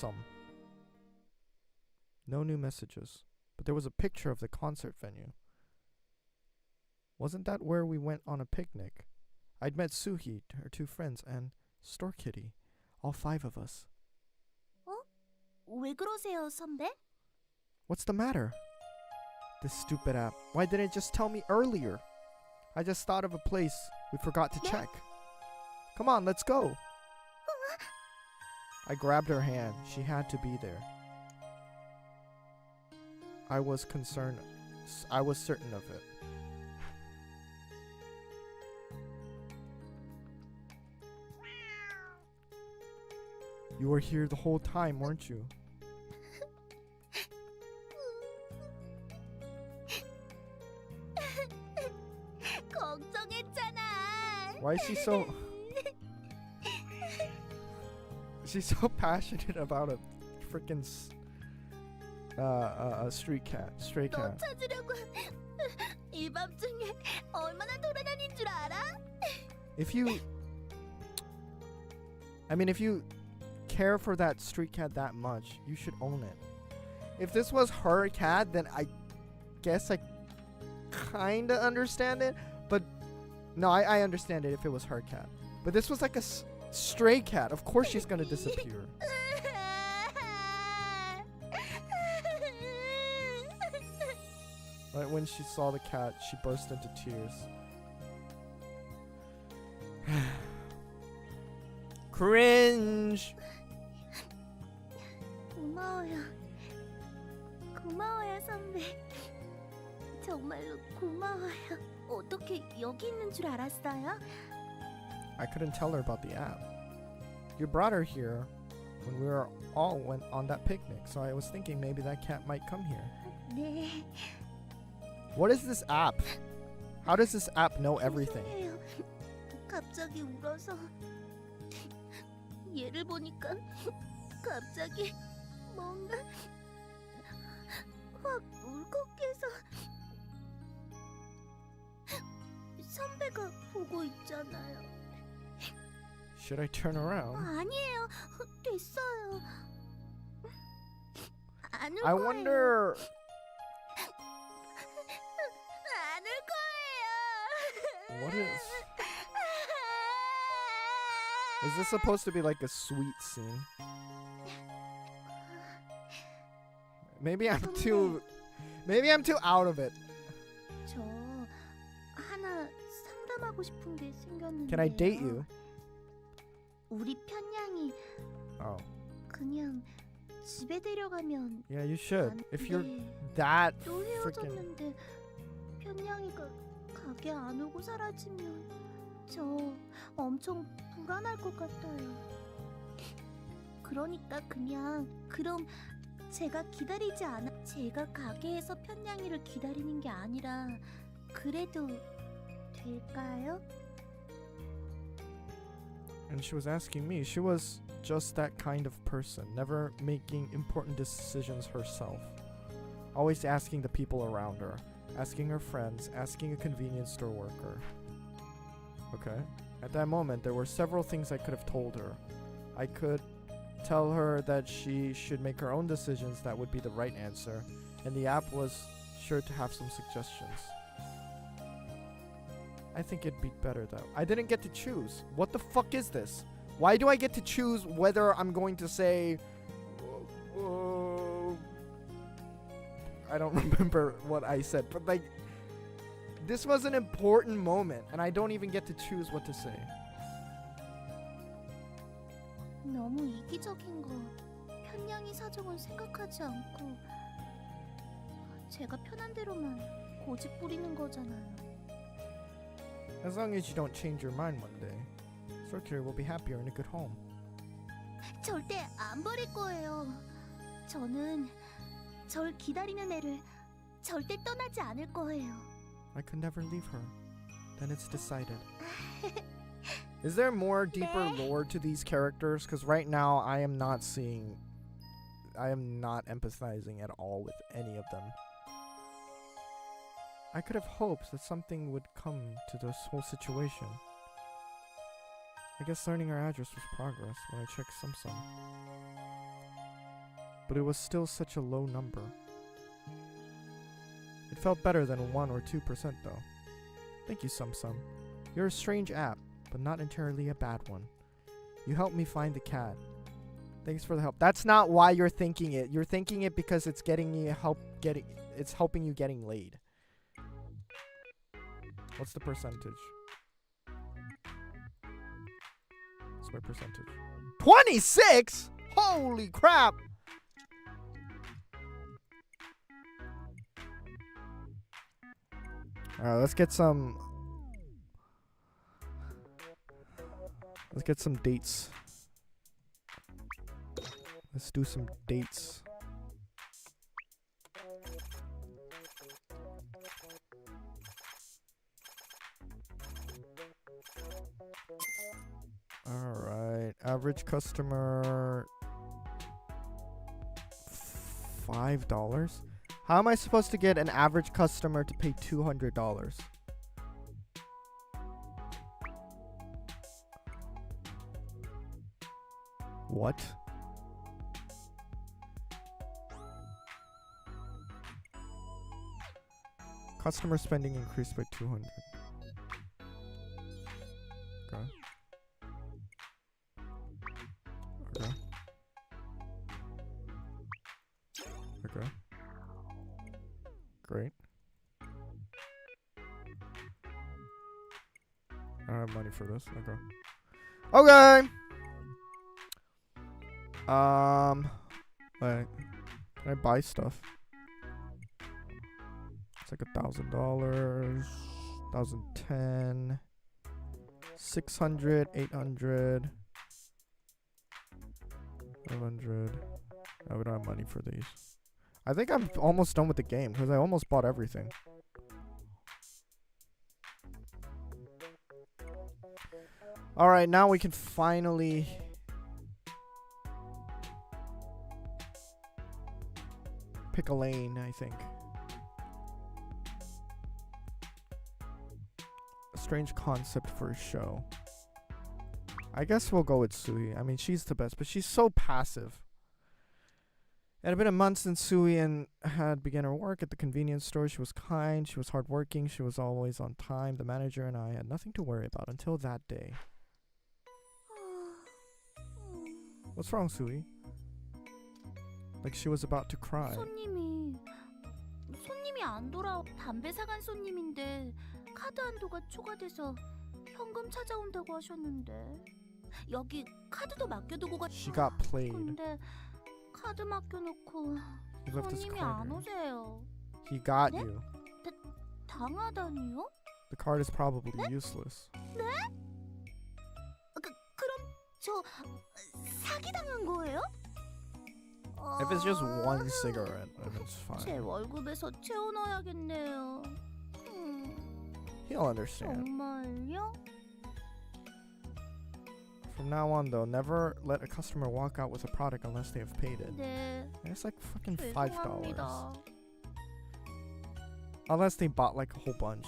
No new messages. But there was a picture of the concert venue. Wasn't that where we went on a picnic? I'd met Suhi, her two friends, and Store Kitty. All 5 of us. 왜 그러세요, 선배? What's the matter? This stupid app. Why didn't it just tell me earlier? I just thought of a place we forgot to check. Come on, let's go. I grabbed her hand. She had to be there. I was concerned. I was certain of it. You were here the whole time, weren't you? 걱정했잖아. Why is she so... She's so passionate about a freaking street cat, stray 너 cat. 찾으려고 이 밤중에 얼마나 돌아다닌 줄 알아? If you care for that street cat that much, you should own it. If this was her cat, then I guess I kinda understand it, but no, I understand it if it was her cat. But this was like a stray cat. Of course she's gonna disappear. Right when she saw the cat, she burst into tears. Cringe! 고마워요. 고마워요, 선배. 정말로 고마워요. 어떻게 여기 있는 줄 알았어요? I couldn't tell her about the app. You brought her here when we were all went on that picnic, so I was thinking maybe that cat might come here. 네. What is this app? How does this app know everything? 죄송해요. 갑자기 울어서 얘를 보니까 갑자기 뭔가 확 울컥해서 선배가 보고 있잖아요. Should I turn around? 아니에요. 됐어요. 안 울 I 거예요. wonder. 안 울 거예요. What is this supposed to be like a sweet scene? Maybe I'm too out of it. 저 하나 상담하고 싶은 게 생겼는데. Can I date you? 우리 편냥이 Oh, 그냥 집에 데려가면 yeah, you should. 안 If you're 돼. that 또 freaking. 헤어졌는데 편냥이가 가게 안 오고 사라지면 저 엄청 불안할 것 같아요. 그러니까 그럼 제가 기다리지 않아. 제가 가게에서 편냥이를 기다리는 게 아니라 그래도 될까요? And she was asking me. She was just that kind of person, never making important decisions herself. Always asking the people around her, asking her friends, asking a convenience store worker. Okay. At that moment, there were several things I could have told her. I could tell her that she should make her own decisions that would be the right answer, and the app was sure to have some suggestions. I think it'd be better though. I didn't get to choose. What the fuck is this? Why do I get to choose whether I'm going to say... I don't remember what I said, but like... This was an important moment, and I don't even get to choose what to say. 너무 이기적인 거 편냥이 사정은 생각하지 않고 제가 편한 대로만 고집 부리는 거잖아요. As long as you don't change your mind one day, Circular will be happier in a good home. 절대 안 버릴 거예요. 저는 절 기다리는 애를 절대 떠나지 않을 거예요. I could never leave her. Then it's decided. Is there more deeper lore to these characters? Because right now I am not empathizing at all with any of them. I could have hoped that something would come to this whole situation. I guess learning her address was progress when I checked Sum. But it was still such a low number. It felt better than 1 or 2% though. Thank you, Sum. You're a strange app, but not entirely a bad one. You helped me find the cat. Thanks for the help. That's not why you're thinking it. You're thinking it because it's it's helping you getting laid. What's the percentage? What's my percentage? 26? Holy crap! Alright, let's get some dates. Let's do some dates. Alright, average customer $5. How am I supposed to get an average customer to pay $200? What? Customer spending increased by 200. Okay. Okay. Okay. Great. I don't have money for this. Okay. Okay. Like, can I buy stuff? It's like $1,000, 1,010, 600, 800, 500. Oh, we don't have money for these. I think I'm almost done with the game because I almost bought everything. Alright, now we can finally pick a lane, I think. A strange concept for a show. I guess we'll go with Sui. I mean, she's the best, but she's so passive. It had been a month since Sui had begun her work at the convenience store. She was kind, she was hardworking, she was always on time. The manager and I had nothing to worry about until that day. What's wrong, Sui? Like she was about to cry. 손님이 안 돌아. 담배 사간 손님인데 카드 한도가 초과돼서 현금 찾아온다고 하셨는데 여기 카드도 맡겨두고 갔. She got played. 근데 카드 맡겨놓고 He left his 손님이 card 안 here. 오세요. He got 네? you. 당하다니요? The card is probably useless. 그럼 저 사기당한 거예요? If it's just one cigarette, then it's 제 fine. 월급에서 채워넣어야겠네요. He'll understand. 정말요? From now on, though, never let a customer walk out with a product unless they have paid it. 네, And it's like fucking $5. 죄송합니다. Unless they bought like a whole bunch.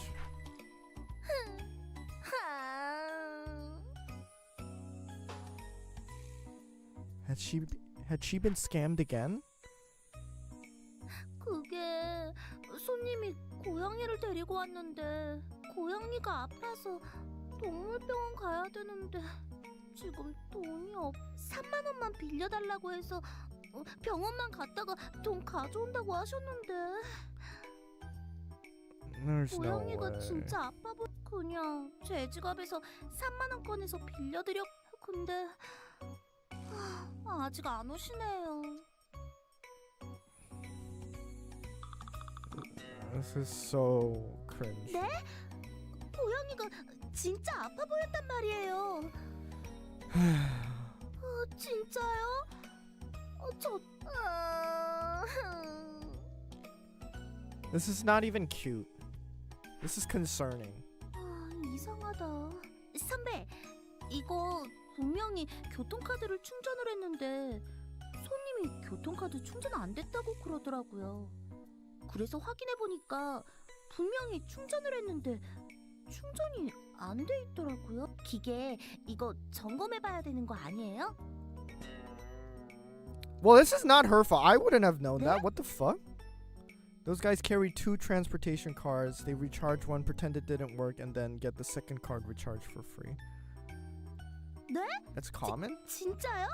Had she been scammed again? 그게 손님이 고양이를 데리고 왔는데 고양이가 아파서 동물병원 가야 되는데 지금 돈이 없. 3만 원만 빌려달라고 해서 병원만 갔다가 돈 가져온다고 하셨는데 There's no 고양이가 way. 진짜 아파 보. 그냥 제 지갑에서 3만 원 꺼내서 빌려드려. 근데 아직 안 오시네요. This is so cringe. 네? 고양이가 진짜 아파 보였단 말이에요. 진짜요? This is not even cute. This is concerning. 이상하다. 선배, 이거 분명히 교통카드를 충전을 했는데 손님이 교통카드 충전 안 됐다고 그러더라고요. 그래서 확인해 보니까 분명히 충전을 했는데 충전이 안 돼 있더라고요. 기계 이거 점검해 봐야 되는 거 아니에요? Well, this is not her fault. I wouldn't have known 네? that. What the fuck? Those guys carry 2 transportation cards. They recharge one, pretend it didn't work, and then get the second card recharged for free. 네? That's common? 진짜요?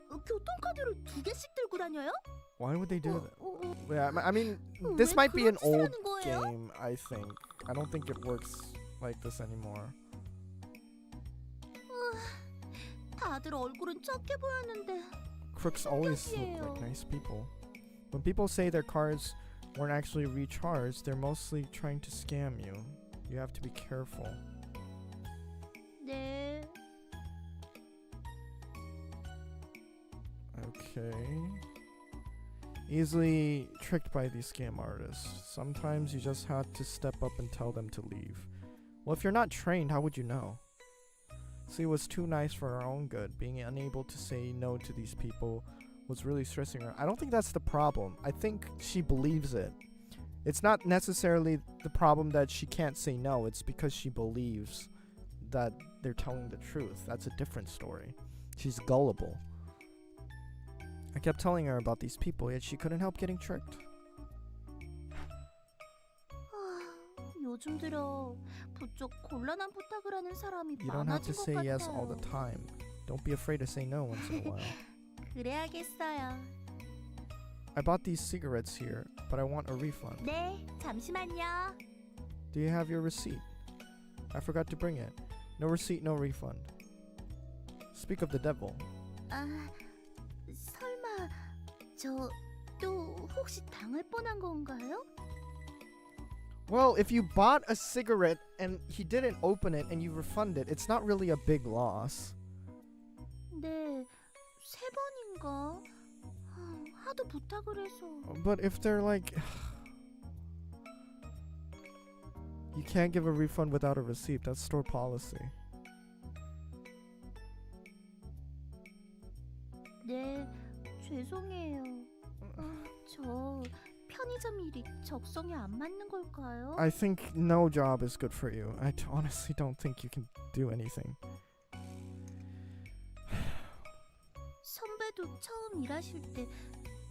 교통카드를 2개씩 들고 다녀요? Why would they do that? 어, Yeah, I mean, this 왜 might be 그런 an 짓을 old 하는 거예요? game, I think. I don't think it works like this anymore. 다들 얼굴은 착해 보였는데 Crooks always look like nice people. When people say their cards weren't actually recharged, they're mostly trying to scam you. You have to be careful. 네. Okay. Easily tricked by these scam artists. Sometimes you just have to step up and tell them to leave. Well, if you're not trained, how would you know? See, it was too nice for her own good. Being unable to say no to these people was really stressing her. I don't think that's the problem. I think she believes it. It's not necessarily the problem that she can't say no. It's because she believes that they're telling the truth. That's a different story. She's gullible. I kept telling her about these people, yet she couldn't help getting tricked. 요즘 들어 부쩍 곤란한 부탁을 하는 사람이 You don't have to 많아진 것 say 같아요. yes all the time. Don't be afraid to say no once in a while. 그래야겠어요. I bought these cigarettes here, but I want a refund. 네, 잠시만요. Do you have your receipt? I forgot to bring it. No receipt, no refund. Speak of the devil. 설마 저 또 혹시 당할 뻔한 건가요? Well, if you bought a cigarette and he didn't open it and you refund it, it's not really a big loss. 네, 3번인가? 하도 부탁을 해서. But if they're like, you can't give a refund without a receipt, that's store policy. 네, 죄송해요. 저 편의점 일이 적성에 안 맞는 걸까요? I think no job is good for you. Honestly don't think you can do anything. 선배도 처음 일하실 때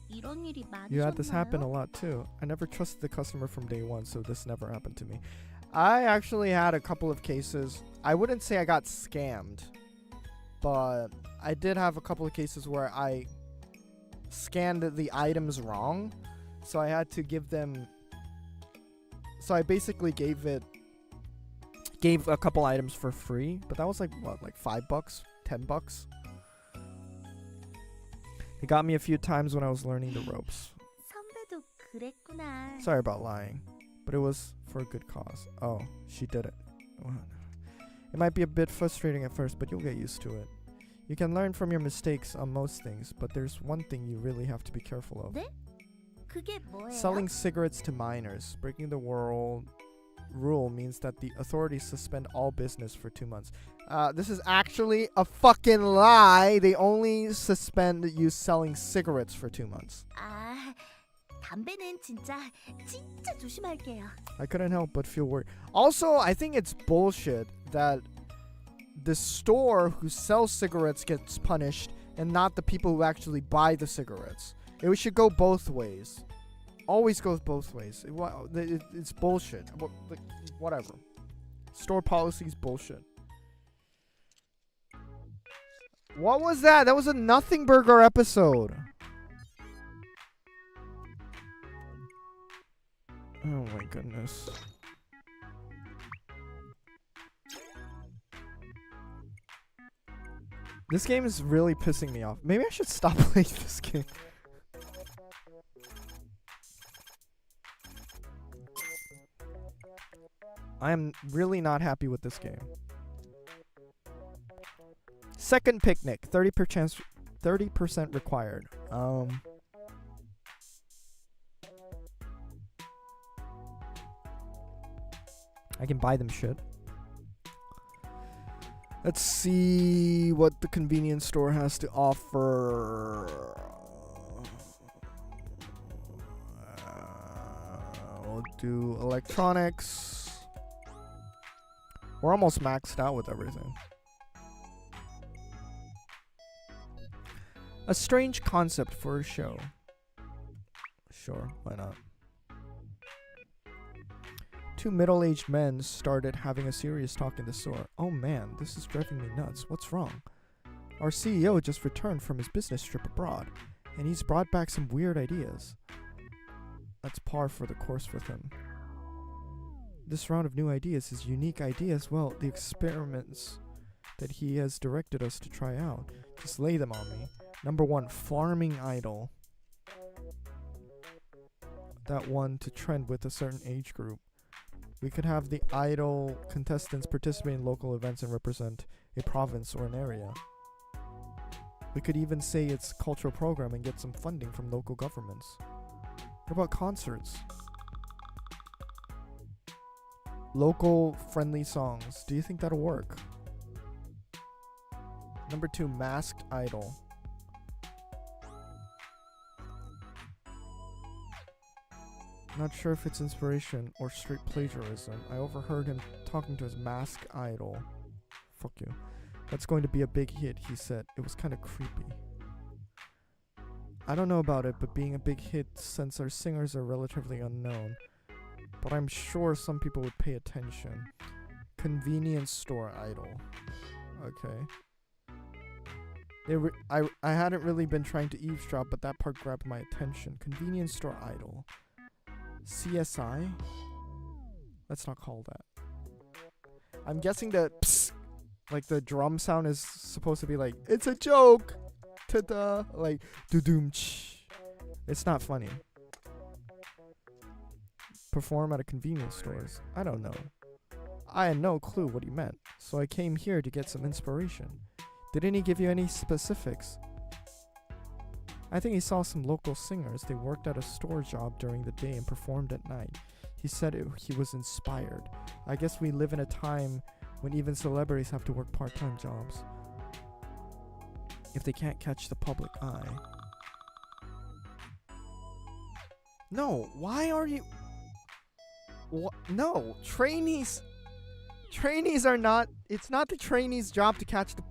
이런 일이 You had this happen a 많으셨나요? lot too. I never trusted the customer from day one, so this never happened to me. I actually had a couple of cases. I wouldn't say I got scammed, but I did have a couple of cases where I scanned the items wrong, so I had to give them. So I basically gave a couple items for free, but that was like what, like $5, $10. It got me a few times when I was learning the ropes. 선배도 그랬구나. Sorry about lying, but it was for a good cause. Oh, she did it. It might be a bit frustrating at first, but you'll get used to it. You can learn from your mistakes on most things, but there's one thing you really have to be careful of. 네? 그게 뭐예요? Selling cigarettes to minors. Breaking the rule means that the authorities suspend all business for 2 months. This is actually a fucking lie. They only suspend you selling cigarettes for 2 months. 담배는 진짜 조심할게요. I couldn't help but feel worried. Also, I think it's bullshit that the store who sells cigarettes gets punished and not the people who actually buy the cigarettes. It should go both ways. Always goes both ways. It's bullshit. Whatever. Store policy is bullshit. What was that? That was a Nothing Burger episode. Oh my goodness. This game is really pissing me off. Maybe I should stop playing this game. I am really not happy with this game. Second picnic, 30% required. I can buy them shit. Let's see what the convenience store has to offer. We'll do electronics. We're almost maxed out with everything. A strange concept for a show. Sure, why not? Two middle-aged men started having a serious talk in the store. Oh man, this is driving me nuts. What's wrong? Our CEO just returned from his business trip abroad, and he's brought back some weird ideas. That's par for the course with him. This round of new ideas is unique ideas. Well, the experiments that he has directed us to try out. Just lay them on me. Number 1, farming idol. That one to trend with a certain age group. We could have the idol contestants participate in local events and represent a province or an area. We could even say it's a cultural program and get some funding from local governments. What about concerts? Local friendly songs. Do you think that'll work? Number 2, masked idol. Not sure if it's inspiration or straight plagiarism. I overheard him talking to his mask idol. Fuck you. That's going to be a big hit, he said. It was kind of creepy. I don't know about it, but being a big hit since our singers are relatively unknown. But I'm sure some people would pay attention. Convenience store idol. Okay. I hadn't really been trying to eavesdrop, but that part grabbed my attention. Convenience store idol. CSI? Let's not call that. I'm guessing that psst, like the drum sound is supposed to be like, it's a joke! Ta-da! Like, do-doom-ch. It's not funny. Perform at a convenience stores. I don't know. I had no clue what he meant, so I came here to get some inspiration. Didn't he give you any specifics? I think he saw some local singers. They worked at a store job during the day and performed at night. He said he was inspired. I guess we live in a time when even celebrities have to work part-time jobs if they can't catch the public eye. No, why are you... No, trainees are not... It's not the trainee's job to catch the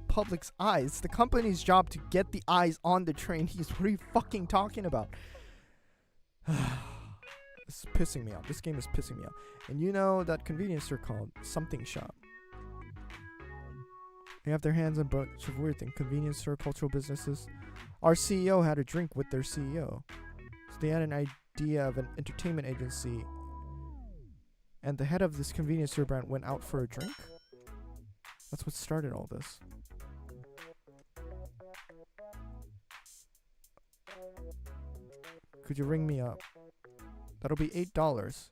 public's eyes. It's the company's job to get the eyes on the trainees. What are you fucking talking about? This is pissing me off. This game is pissing me off. And you know that convenience store called Something Shop. They have their hands on a bunch of weird things. Convenience store, cultural businesses. Our CEO had a drink with their CEO. So they had an idea of an entertainment agency. And the head of this convenience store brand went out for a drink? That's what started all this. Could you ring me up? That'll be $8.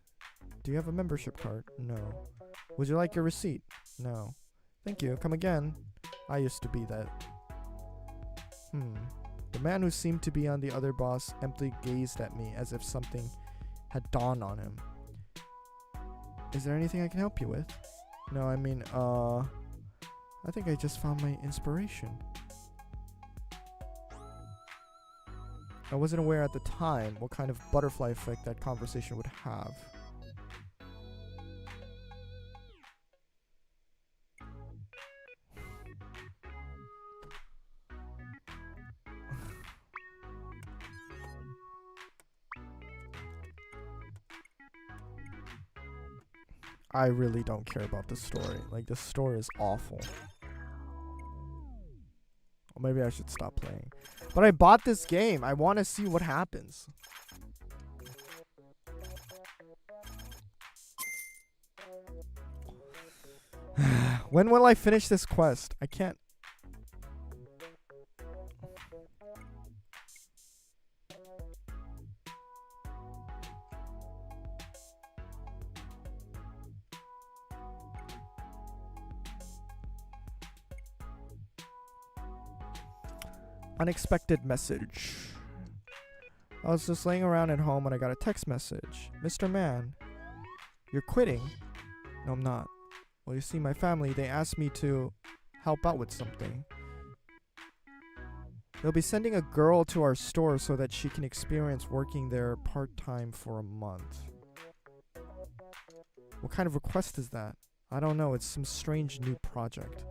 Do you have a membership card? No. Would you like your receipt? No. Thank you. Come again. I used to be that. The man who seemed to be on the other boss emptily gazed at me as if something had dawned on him. Is there anything I can help you with? No, I mean, I think I just found my inspiration. I wasn't aware at the time what kind of butterfly effect that conversation would have. I really don't care about this story. Like, this story is awful. Or maybe I should stop playing. But I bought this game. I want to see what happens. When will I finish this quest? I can't. Unexpected message. I was just laying around at home when I got a text message. Mr. Man, you're quitting? No, I'm not. Well, you see, my family, they asked me to help out with something. They'll be sending a girl to our store so that she can experience working there part-time for a month. What kind of request is that? I don't know. It's some strange new project.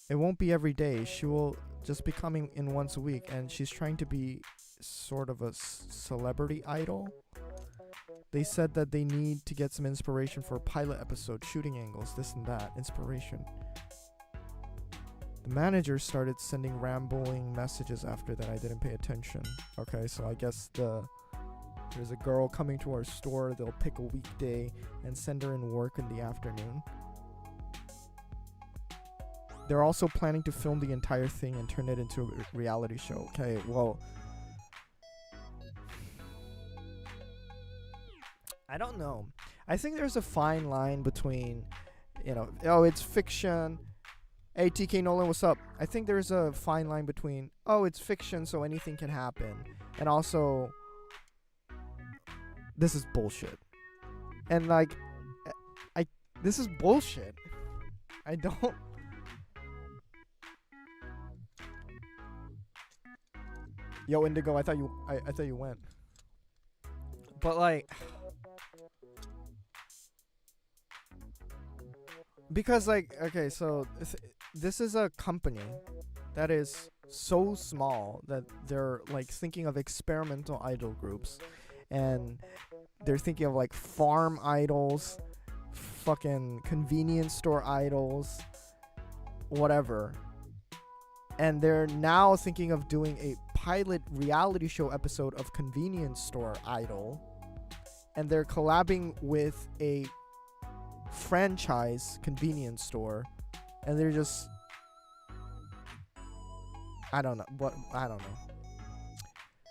It won't be every day. She will just be coming in once a week, and she's trying to be sort of a celebrity idol. They said that they need to get some inspiration for a pilot episode, shooting angles, this and that, inspiration. The manager started sending rambling messages after that. I didn't pay attention. Okay, so I guess there's a girl coming to our store. They'll pick a weekday and send her in work in the afternoon. They're also planning to film the entire thing and turn it into a reality show. Okay, well, I don't know. I think there's a fine line between, oh, it's fiction. Hey, TK Nolan, what's up? I think there's a fine line between, oh, it's fiction, so anything can happen, and also, this is bullshit. And like, this is bullshit. I don't. Yo, Indigo, I thought you went. But like, because like, okay, so this is a company that is so small that they're like thinking of experimental idol groups, and they're thinking of like farm idols, fucking convenience store idols, whatever. And they're now thinking of doing a pilot reality show episode of Convenience Store Idol. And they're collabing with a franchise convenience store. And they're just... I don't know.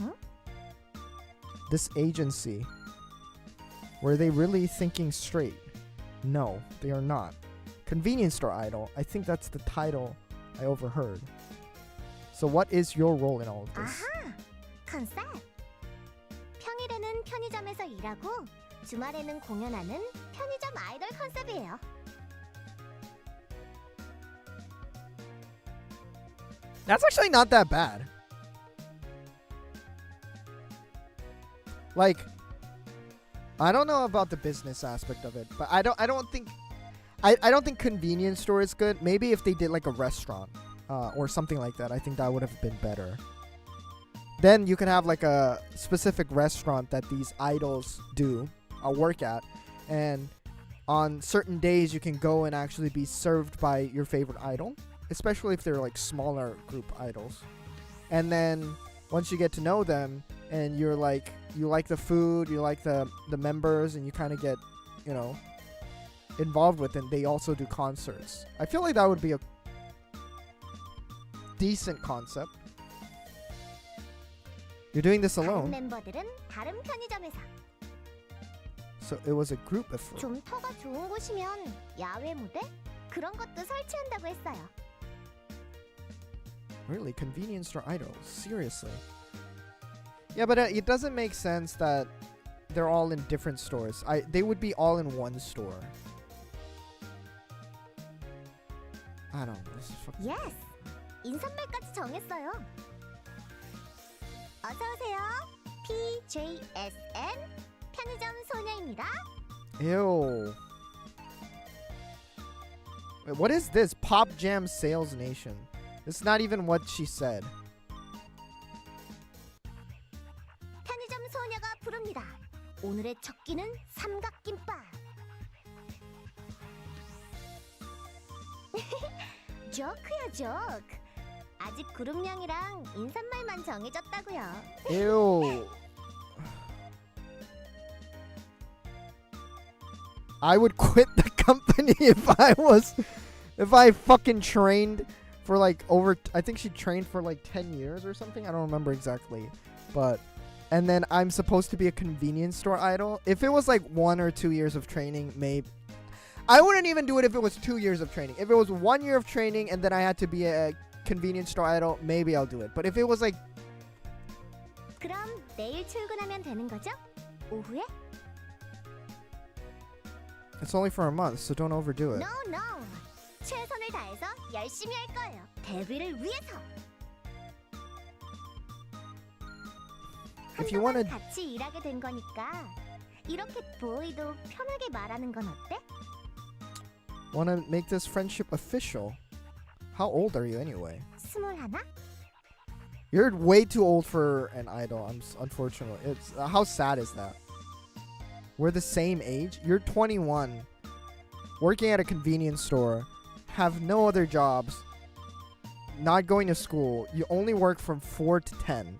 Huh? This agency, were they really thinking straight? No, they are not. Convenience store idol. I think that's the title I overheard. So what is your role in all of this? 아하! 컨셉! 평일에는 편의점에서 일하고 주말에는 공연하는 편의점 아이돌 컨셉이에요. That's actually not that bad. Like, I don't know about the business aspect of it, but I don't think convenience store is good. Maybe if they did like a restaurant or something like that, I think that would have been better. Then you can have like a specific restaurant that these idols do work at, and on certain days you can go and actually be served by your favorite idol, especially if they're like smaller group idols. And then once you get to know them and you're like, you like the food, you like the members, and you kind of get, you know, involved with them, they also do concerts. I feel like that would be a decent concept. You're doing this 다른 alone, 멤버들은 다른 편의점에서. so it was a group effort. 좀 터가 좋은 곳이면 야외 무대? 그런 것도 설치한다고 했어요. Really? Convenience store idols? Seriously? Yeah, but it doesn't make sense that they're all in different stores. They would be all in one store. I don't know. This is fucking... 예스! 인사말까지 정했어요. 어서오세요. PJSN 편의점 소녀입니다. Ew. Wait, what is this? Pop Jam Sales Nation. It's not even what she said. 편의점 소녀가 부릅니다. 오늘의 첫 끼는 삼각김밥. 조크야 조크. 아직 그룹명이랑 인사말만 정해졌다고요. Ew. I would quit the company if I fucking trained for like over, I think she trained for like 10 years or something. I don't remember exactly. But, and then I'm supposed to be a convenience store idol. If it was like 1 or 2 years of training, maybe. I wouldn't even do it if it was 2 years of training. If it was 1 year of training and then I had to be a convenience store idol, maybe I'll do it. But if it was like... 그럼 내일 출근하면 되는 거죠? 오후에? It's only for a month, so don't overdo it. No, no. 최선을 다해서 열심히 할 거예요. 데뷔를 위해서. If you wanna... 한동안 같이 일하게 된 거니까 이렇게 보이도 편하게 말하는 건 어때? Wanna make this friendship official? How old are you anyway? 21? You're way too old for an idol. Unfortunately, it's how sad is that? We're the same age. You're 21, working at a convenience store, have no other jobs, not going to school. You only work from 4 to 10.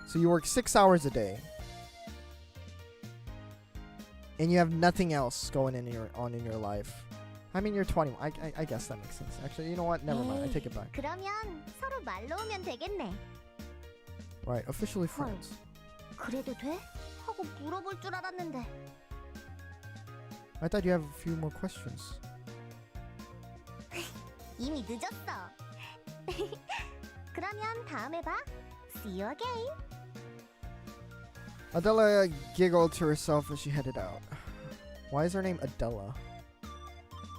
So you work 6 hours a day, and you have nothing else going in your life. I mean, you're 21. I guess that makes sense. Actually, you know what? Never mind. I take it back. 그러면 서로 말로 오면 되겠네. Right, officially friends. 그래도 돼? 하고 물어볼 줄 알았는데. I thought you have a few more questions. 이미 늦었어. 그러면 다음에 봐. See you again. Adela giggled to herself as she headed out. Why is her name Adela?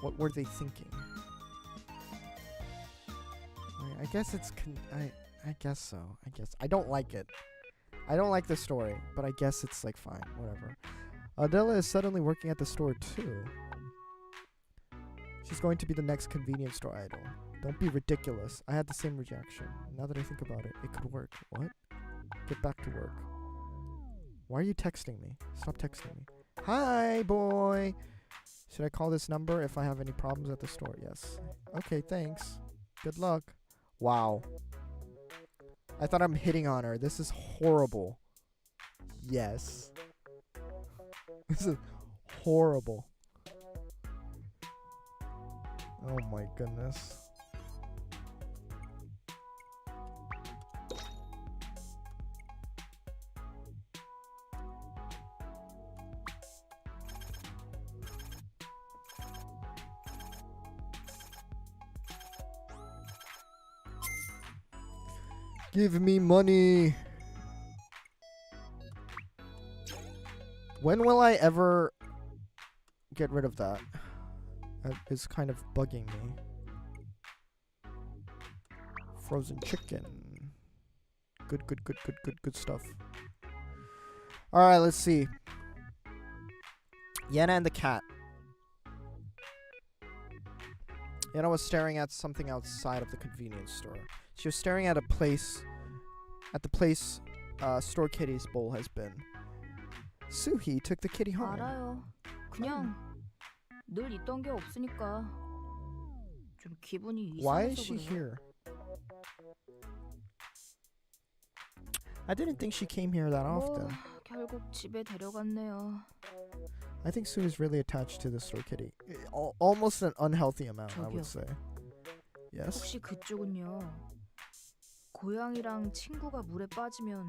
What were they thinking? I guess it's I guess so. I guess I don't like it. I don't like the story, but I guess it's like fine, whatever. Adela is suddenly working at the store too. She's going to be the next convenience store idol. Don't be ridiculous. I had the same reaction. Now that I think about it, it could work. What? Get back to work. Why are you texting me? Stop texting me. Hi, boy. Should I call this number if I have any problems at the store? Yes. Okay, thanks. Good luck. Wow. I thought I'm hitting on her. This is horrible. Yes. This is horrible. Oh my goodness. Give me money. When will I ever get rid of that? That is kind of bugging me. Frozen chicken. Good stuff. Alright, let's see. Yenna and the cat. Yenna was staring at something outside of the convenience store. She was staring at the place Store Kitty's bowl has been. Suhi took the kitty home. 알아요. 그냥 늘 있던 게 없으니까 좀 기분이 Why is 이상해서 she 그래요. here? I didn't think she came here that often. 결국 집에 데려갔네요. I think Sue is really attached to the Store Kitty. Almost an unhealthy amount, I would 저기요. say. Yes? 혹시 그쪽은요? 고양이랑 친구가 물에 빠지면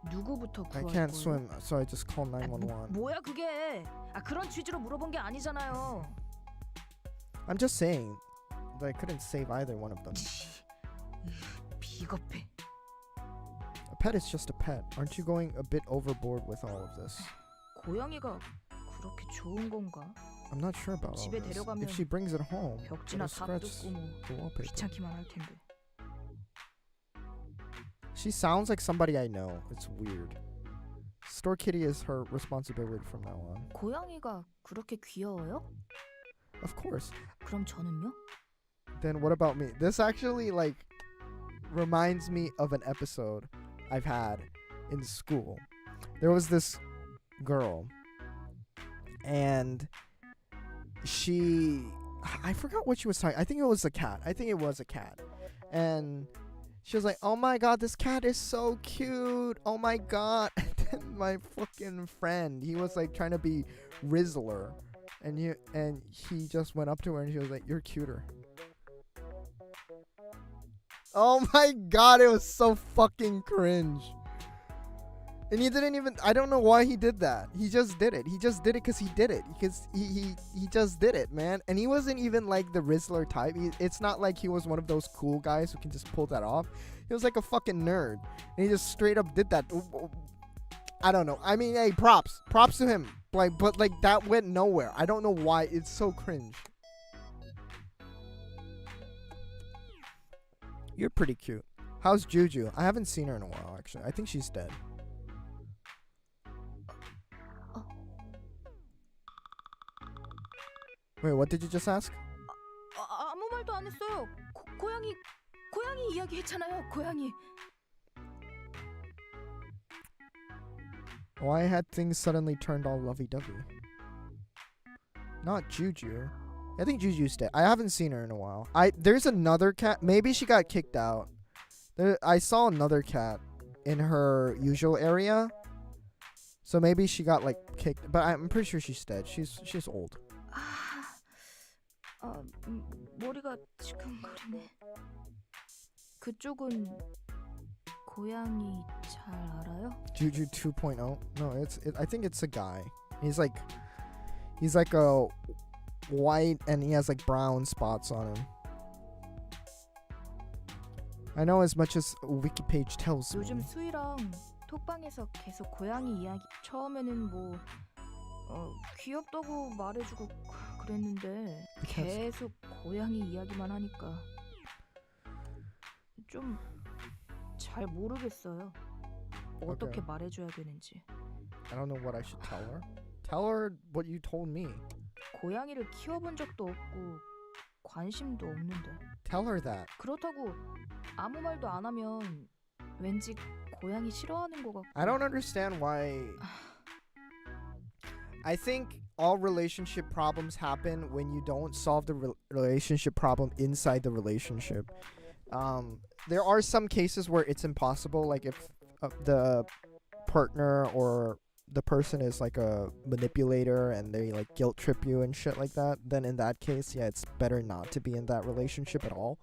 누구부터 I 구할 can't 거예요? swim, so I just called 911. 뭐야 그게? 그런 취지로 물어본 게 아니잖아요. I'm just saying that I couldn't save either one of them. 비겁해. A pet is just a pet. Aren't you going a bit overboard with all of this? 고양이가 그렇게 좋은 건가? I'm not sure about all 집에 this. 데려가면 If she brings it home, 벽지나 it'll 다 scratch 뜯고 뭐 the wallpaper. 귀찮기만 할 텐데. She sounds like somebody I know. It's weird. Store Kitty is her responsibility from now on. 고양이가 그렇게 귀여워요? Of course. 그럼 저는요? Then what about me? This actually like reminds me of an episode I've had in school. There was this girl and I forgot what she was talking. I think it was a cat. And she was like, "Oh my god, this cat is so cute. Oh my god." And then my fucking friend, he was like trying to be Rizzler. And he just went up to her and she was like, "You're cuter." Oh my god, it was so fucking cringe. And he didn't even, I don't know why he did that. He just did it. He just did it because he did it. Because he just did it, man. And he wasn't even like the Rizzler type. It's not like he was one of those cool guys who can just pull that off. He was like a fucking nerd. And he just straight up did that. I don't know. I mean, hey, props to him. But like that went nowhere. I don't know why. It's so cringe. You're pretty cute. How's Juju? I haven't seen her in a while, actually. I think she's dead. Wait, what did you just ask? 아무 말도 안 했어요. 고양이 이야기 했잖아요. 고양이. Why had things suddenly turned all lovey-dovey? Not Juju. I think Juju's dead. I haven't seen her in a while. There's another cat. Maybe she got kicked out. I saw another cat in her usual area. So maybe she got like kicked. But I'm pretty sure she's dead. She's old. 머리가 지끈거리네. 그쪽은 고양이 잘 알아요? Juju 2.0? No, I think it's a guy. He's like a white and he has like brown spots on him. I know as much as wiki page tells me. 요즘 수희랑 톡방에서 계속 고양이 이야기. 처음에는 뭐 귀엽다고 말해주고 그랬는데 계속 고양이 이야기만 하니까 좀 잘 모르겠어요. 어떻게 Okay. 말해줘야 되는지. I don't know what I should tell her. Tell her what you told me. 고양이를 키워본 적도 없고 관심도 없는데. Tell her that. 그렇다고 아무 말도 안 하면 왠지 고양이 싫어하는 것 같고. I don't understand why. I think all relationship problems happen when you don't solve the relationship problem inside the relationship. There are some cases where it's impossible, like if the partner or the person is like a manipulator and they like guilt trip you and shit like that, then in that case, yeah, it's better not to be in that relationship at all.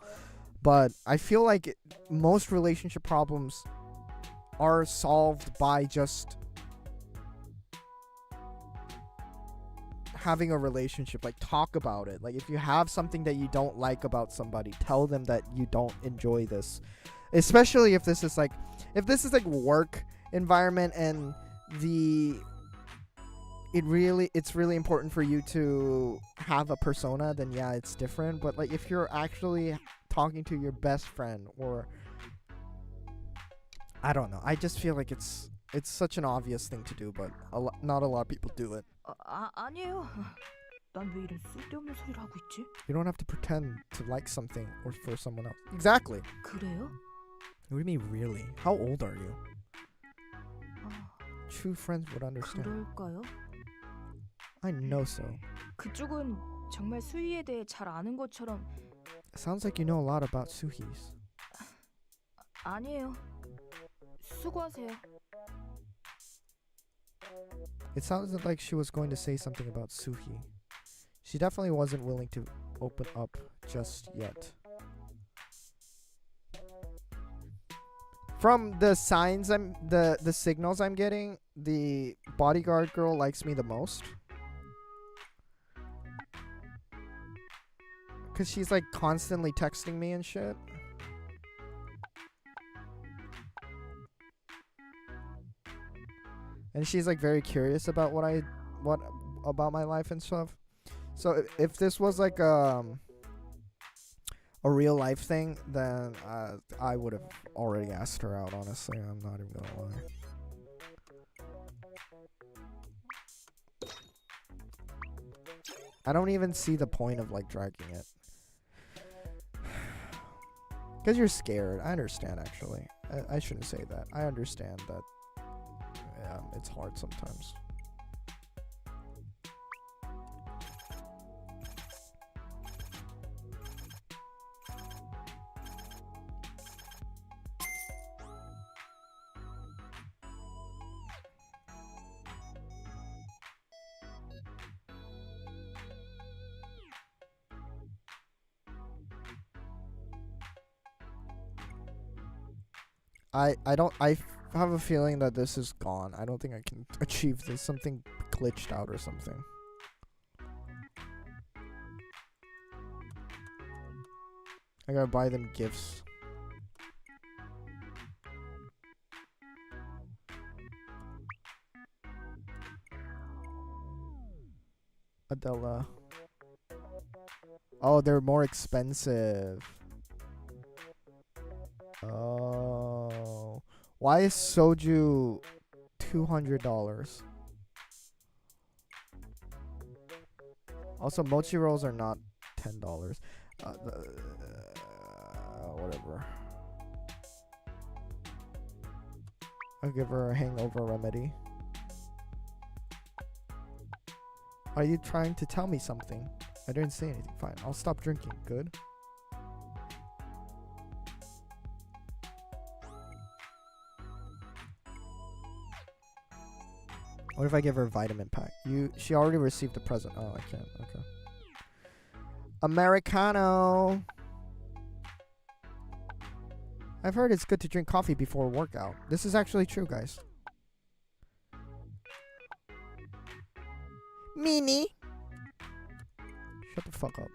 But I feel like most relationship problems are solved by just having a relationship, like talk about it. Like if you have something that you don't like about somebody, tell them that you don't enjoy this. Especially if this is like work environment and it's really important for you to have a persona, then yeah, it's different. But like if you're actually talking to your best friend, or I don't know, I just feel like it's such an obvious thing to do, but not a lot of people do it. 아니에요. 난 왜 이런 쓸데없는 소리를 하고 있지? You don't have to pretend to like something or for someone else. Exactly. 그래요? What do you mean really? How old are you? 아, True friends would understand. 그럴까요? I know so. 그쪽은 정말 수희에 대해 잘 아는 것처럼. Sounds like you know a lot about Suhi's. 아니에요. 수고하세요. It sounded like she was going to say something about Suhi. She definitely wasn't willing to open up just yet. From the signs the signals I'm getting, the bodyguard girl likes me the most. Cause she's like constantly texting me and shit. And she's like very curious about what about my life and stuff. So if this was like a real life thing, then I would have already asked her out, honestly. I'm not even gonna lie. I don't even see the point of like dragging it. Because you're scared. I understand, actually. I shouldn't say that. I understand that it's hard sometimes. I have a feeling that this is gone. I don't think I can achieve this. Something glitched out or something. I gotta buy them gifts. Adela. Oh, they're more expensive. Oh. Why is soju $200? Also, mochi rolls are not $10. Whatever. I'll give her a hangover remedy. Are you trying to tell me something? I didn't say anything. Fine. I'll stop drinking. Good. What if I give her a vitamin pack? She already received a present. Oh, I can't. Okay. Americano. I've heard it's good to drink coffee before a workout. This is actually true, guys. Mini. Shut the fuck up.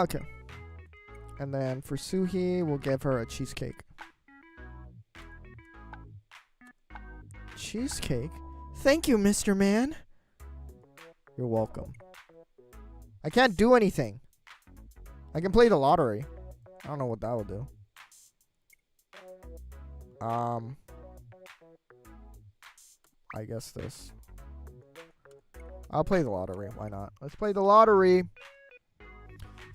Okay. And then for Suhi, we'll give her a cheesecake. Cheesecake? Thank you, Mr. Man. You're welcome. I can't do anything. I can play the lottery. I don't know what that will do. I guess this. I'll play the lottery. Why not? Let's play the lottery.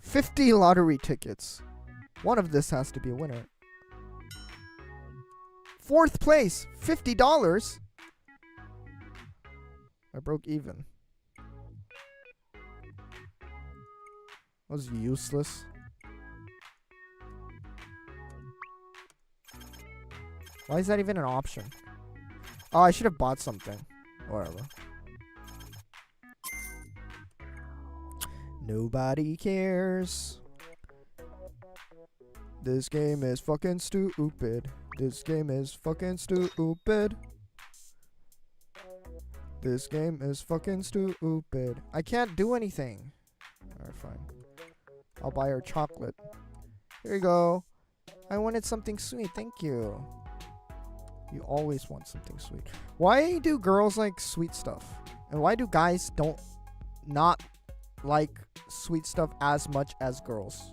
50 lottery tickets. One of this has to be a winner. 4th place, $50. I broke even. That was useless. Why is that even an option? Oh, I should have bought something. Whatever. Nobody cares. This game is fucking stupid. This game is fucking stupid. This game is fucking stupid. I can't do anything. Alright, fine. I'll buy her chocolate. Here you go. I wanted something sweet. Thank you. You always want something sweet. Why do girls like sweet stuff? And why do guys not like sweet stuff as much as girls?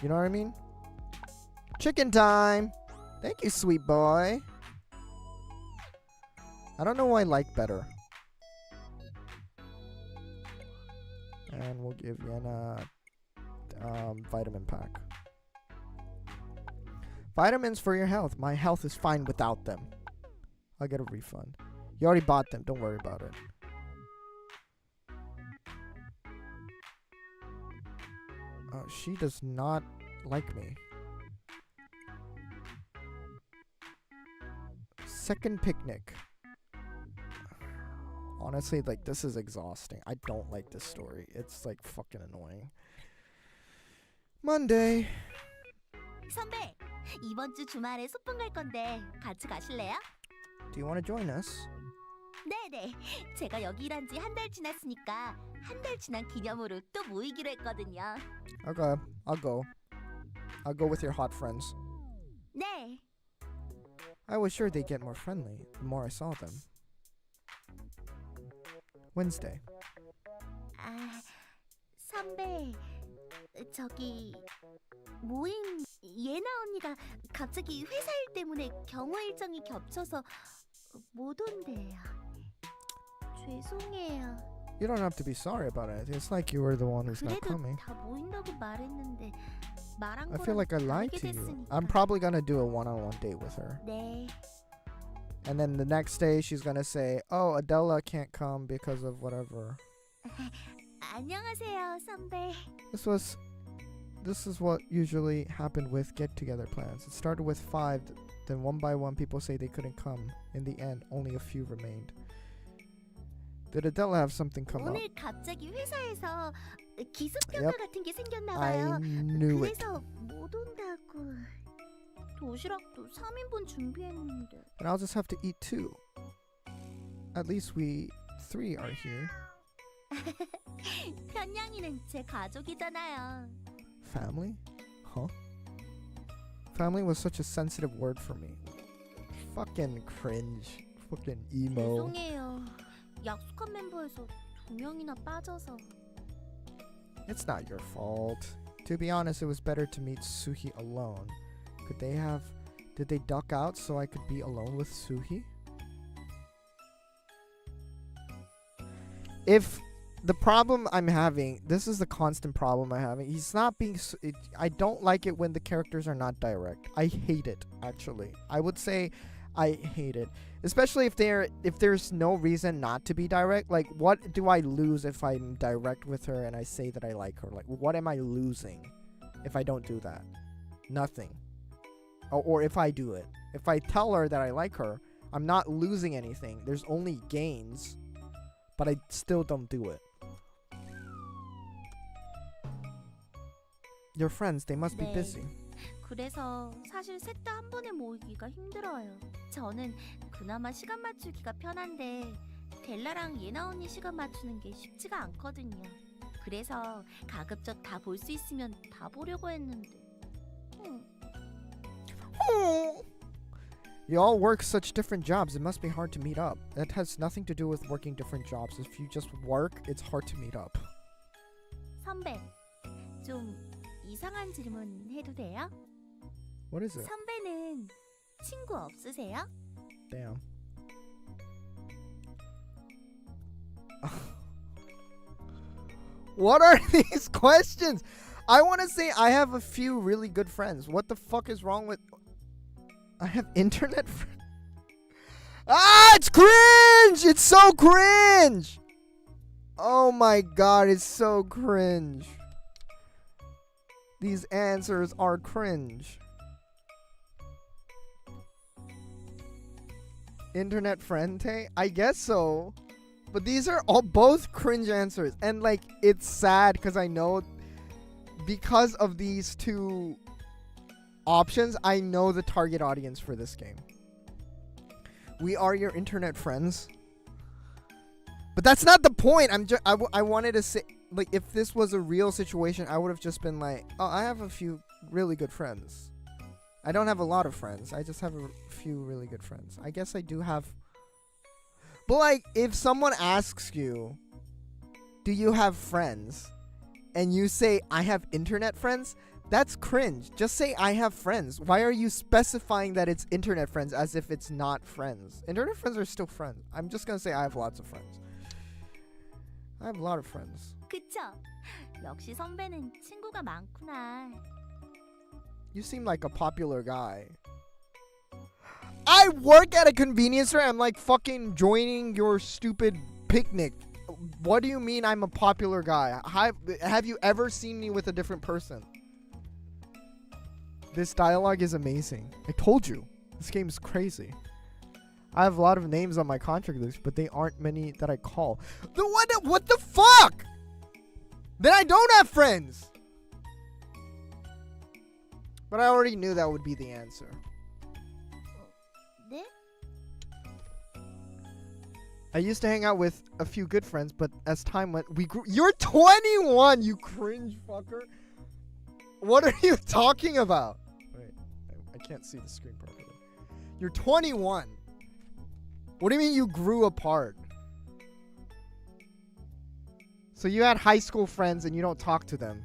You know what I mean? Chicken time. Thank you, sweet boy. I don't know who I like better. And we'll give Yenna vitamin pack. Vitamins for your health. My health is fine without them. I'll get a refund. You already bought them. Don't worry about it. She does not like me. Second picnic. Honestly, like, this is exhausting. I don't like this story. It's like fucking annoying. Monday. 선배, 이번 주 주말에 소풍 갈 건데 같이 가실래요? Do you want to join us? 네네. 제가 여기 일한 지 한 달 지났으니까 한 달 지난 기념으로 또 모이기로 했거든요. Okay, I'll go. I'll go with your hot friends. 네. I was sure they'd get more friendly the more I saw them. Wednesday. 아, 선배, 저기 모임 예나 언니가 갑자기 회사 일 때문에 경호 일정이 겹쳐서 못 온대요. 죄송해요. You don't have to be sorry about it. It's like you were the one who's not 그래도 coming. 다 모인다고 말했는데 말한 I 거랑 feel like I lied 다르게 to you. 됐으니까. I'm probably gonna do a one-on-one date with her. 네. And then the next day she's gonna say, oh, Adela can't come because of whatever. 안녕하세요, 선배. This is what usually happened with get-together plans. It started with 5, then one by one people say they couldn't come. In the end, only a few remained. Did Adela have something come up? 오늘 갑자기 회사에서 기습평가 Yep. 같은 게 생겼나 I 봐요. knew it. 그래서 못 온다고. 도시락도 3인분 준비했는데. And I'll just have to eat 2. At least we 3 are here. 편냥이는 제 가족이잖아요. Family? Huh? Family was such a sensitive word for me. Fucking cringe. Fucking emo. 죄송해요. 약속한 멤버에서 2명이나 빠져서. It's not your fault. To be honest, it was better to meet Suhi alone. Did they duck out so I could be alone with Suhi? If the problem I'm having, this is the constant problem I'm having. He's not being, I don't like it when the characters are not direct. I hate it, actually. I would say I hate it. Especially if there's no reason not to be direct. Like, what do I lose if I'm direct with her and I say that I like her? Like, what am I losing if I don't do that? Nothing. Or if I do it. If I tell her that I like her, I'm not losing anything. There's only gains. But I still don't do it. Your friends, they must be 네. busy. 그래서 사실 셋 다 한 번에 모이기가 힘들어요. 저는 그나마 시간 맞추기가 편한데 델라랑 예나 언니 시간 맞추는 게 쉽지가 않거든요. 그래서 가급적 다 볼 수 있으면 다 보려고 했는데. You all work such different jobs. It must be hard to meet up. That has nothing to do with working different jobs. If you just work, it's hard to meet up. 선배, 좀 이상한 질문 해도 돼요? What is it? 선배는 친구 없으세요? Damn. What are these questions? I want to say I have a few really good friends. What the fuck is wrong with... I have internet friends. Ah, it's cringe! It's so cringe! Oh my god, it's so cringe. These answers are cringe. Internet friend, hey? I guess so. But these are all both cringe answers. And like, it's sad because I know because of these two options, I know the target audience for this game. We are your internet friends. But that's not the point. I wanted to say, like, if this was a real situation, I would have just been like, oh, I have a few really good friends. I don't have a lot of friends. I just have a few really good friends. I guess I do have. But, like, if someone asks you, do you have friends? And you say, I have internet friends? That's cringe. Just say, I have friends. Why are you specifying that it's internet friends as if it's not friends? Internet friends are still friends. I'm just going to say I have lots of friends. I have a lot of friends. 그쵸? 역시 선배는 친구가 많구나. You seem like a popular guy. I work at a convenience store. I'm like fucking joining your stupid picnic. What do you mean I'm a popular guy? Have you ever seen me with a different person? This dialogue is amazing. I told you. This game is crazy. I have a lot of names on my contract list, but they aren't many that I call. What the fuck? Then I don't have friends. But I already knew that would be the answer. 네? I used to hang out with a few good friends, but as time went, we grew. You're 21, you cringe fucker. What are you talking about? Wait, I can't see the screen properly. You're 21. What do you mean you grew apart? So you had high school friends and you don't talk to them.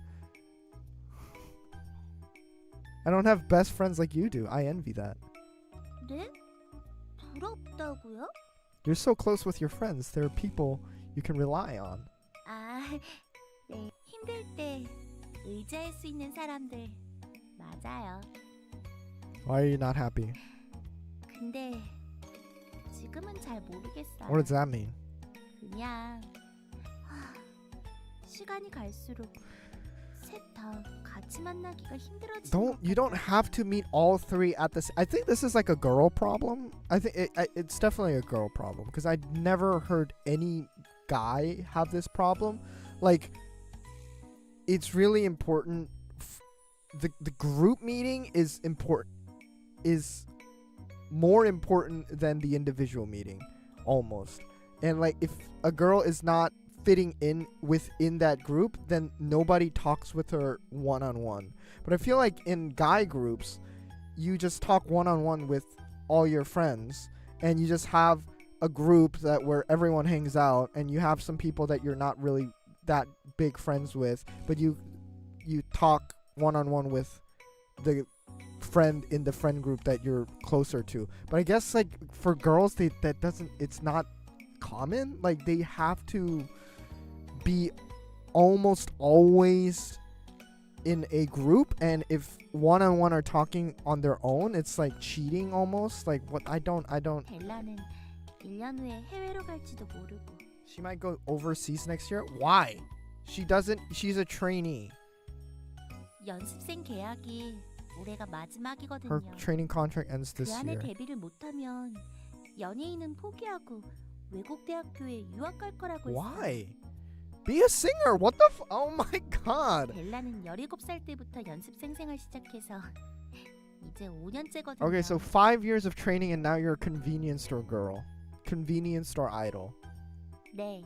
I don't have best friends like you do. I envy that. 네? 부럽다고요? You're so close with your friends. There are people you can rely on. 아, 네. 힘들 때 의지할 수 있는 사람들 맞아요. Why are you not happy? 근데 지금은 잘 모르겠어요. What does that mean? 그냥 시간이 갈수록 셋 다 같이 만나기가 힘들어지는 You don't have to meet all three at this. I think this is like a girl problem. I think it's definitely a girl problem because I never heard any guy have this problem. Like, it's really important. The group meeting is more important than the individual meeting, almost. And like, if a girl is not fitting in within that group, then nobody talks with her one-on-one. But I feel like in guy groups, you just talk one-on-one with all your friends, and you just have a group that where everyone hangs out, and you have some people that you're not really that big friends with, but you talk one-on-one with the friend in the friend group that you're closer to. But I guess like for girls, it's not common. Like, they have to be almost always in a group, and if one-on-one are talking on their own, it's like cheating almost. Like, what? I don't. 벨라는 1년 후에 해외로 갈지도 모르고. She might go overseas next year. Why? She's a trainee. 연습생 계약이 올해가 마지막이거든요. Her training contract ends 그 this 안에 year. 데뷔를 못하면 연예인은 포기하고 외국 대학교에 유학 갈 거라고 했어요. Why? Be a singer. What the oh my god. 벨라는 17살 때부터 연습생 생활 시작해서 이제 5년째거든요. Okay, so 5 years of training and now you're a convenience store girl. Convenience store idol. 네.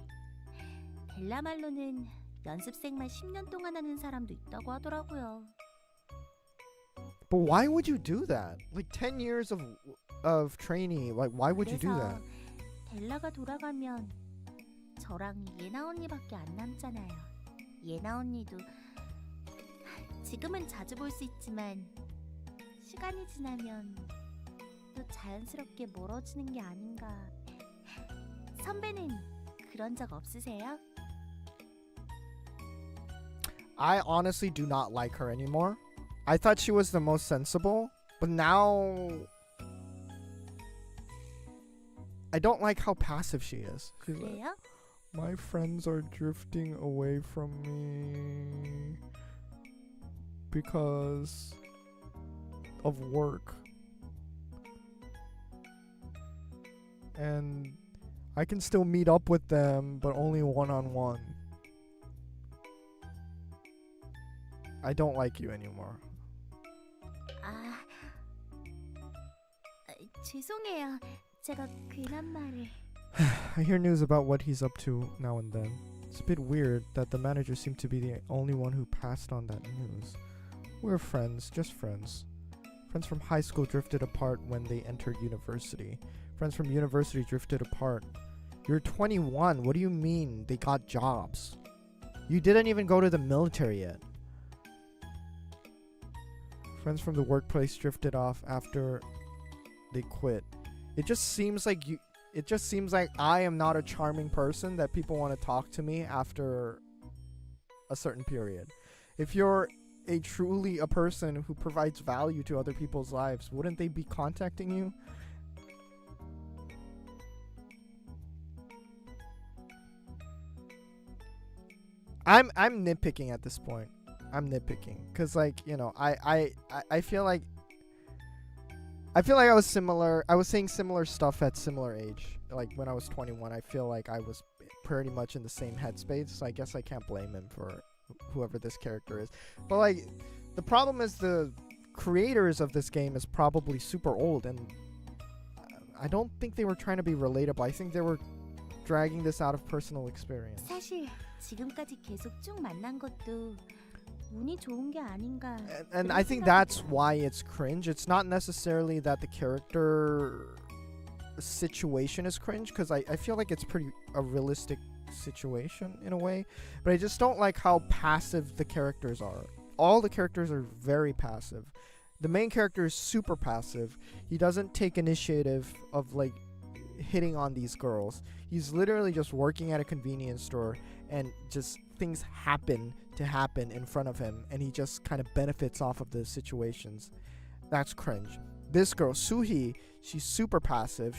벨라 말로는 연습생만 10년 동안 하는 사람도 있다고 하더라고요. But why would you do that? Like 10 years of training. Like, why would you do that? 벨라가 돌아가면 저랑 예나 언니밖에 안 남잖아요. 예나 언니도 지금은 자주 볼 수 있지만 시간이 지나면 또 자연스럽게 멀어지는 게 아닌가. 선배는 그런 적 없으세요? I honestly do not like her anymore. I thought she was the most sensible, but now I don't like how passive she is. She's like, 그래요? my friends are drifting away from me because of work. And I can still meet up with them, but only one-on-one. I don't like you anymore. 죄송해요. 제가 괜한 말을. I hear news about what he's up to now and then. It's a bit weird that the manager seemed to be the only one who passed on that news. We're friends, just friends. Friends from high school drifted apart when they entered university. Friends from university drifted apart. You're 21. What do you mean they got jobs? You didn't even go to the military yet. Friends from the workplace drifted off after they quit. It just seems like I am not a charming person that people want to talk to me after a certain period. If you're truly a person who provides value to other people's lives, wouldn't they be contacting you? I'm nitpicking at this point. I'm nitpicking because, like, you know, I feel like I was similar. I was saying similar stuff at similar age. Like when I was 21, I feel like I was pretty much in the same headspace. So I guess I can't blame him for whoever this character is. But like, the problem is the creators of this game is probably super old, and I don't think they were trying to be relatable. I think they were dragging this out of personal experience. 사실 지금까지 계속 쭉 만난 것도 운이 좋은 게 아닌가. And I think that's why it's cringe. It's not necessarily that the character situation is cringe, because I feel like it's pretty a realistic situation in a way, but I just don't like how passive the characters are. All the characters are very passive. The main character is super passive. He doesn't take initiative of like hitting on these girls. He's literally just working at a convenience store, and just things happen in front of him, and he just kind of benefits off of the situations. That's cringe. This girl, Suhi, she's super passive.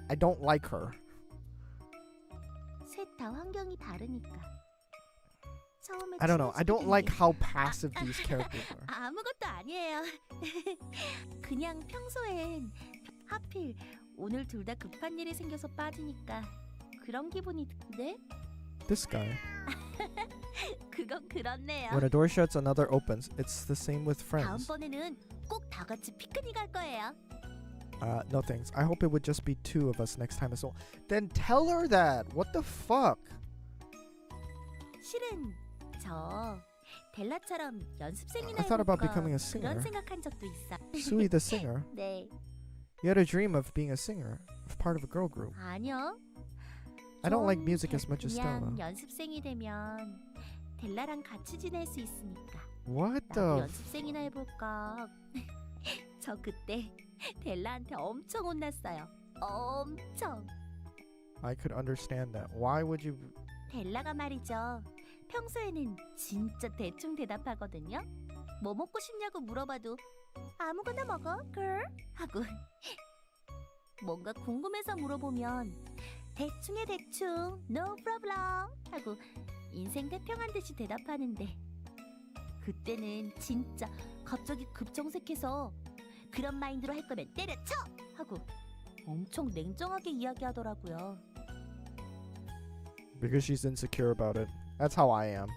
I don't like her. 셋 다 환경이 다르니까. 처음에 I don't know. I don't like 친해지게 how passive these characters are. 아무것도 아니에요. 그냥 평소엔 하필 오늘 둘 다 급한 일이 생겨서 빠지니까 그런 기분이 네? This guy. 그건 그렇네요. When a door shuts, another opens. It's the same with friends. 다음번에는 꼭 다 같이 피크닉 갈 거예요. No thanks. I hope it would just be 2 of us next time as well. Then tell her that. What the fuck? 실은 저 델라처럼 연습생이나 I thought about 해볼까 becoming a singer. 그런 생각한 적도 있어. Sui the singer. 네. You had a dream of being a singer, of part of a girl group. 아니요. I don't like 좀 music as much as 그냥 Stella. 연습생이 되면 델라랑 같이 지낼 수 있으니까. What 나도 the? 연습생이나 해볼까. 저 그때 델라한테 엄청 혼났어요. 엄청. I could understand that. Why would you? 델라가 말이죠. 평소에는 진짜 대충 대답하거든요. 뭐 먹고 싶냐고 물어봐도 아무거나 먹어, girl 하고 뭔가 궁금해서 물어보면 대충에 대충, no problem 하고 인생 태평한 듯이 대답하는데 그때는 진짜 갑자기 급정색해서 그런 마인드로 할 거면 때려쳐! 하고 엄청 냉정하게 이야기하더라고요. Because she's insecure about it. That's how I am.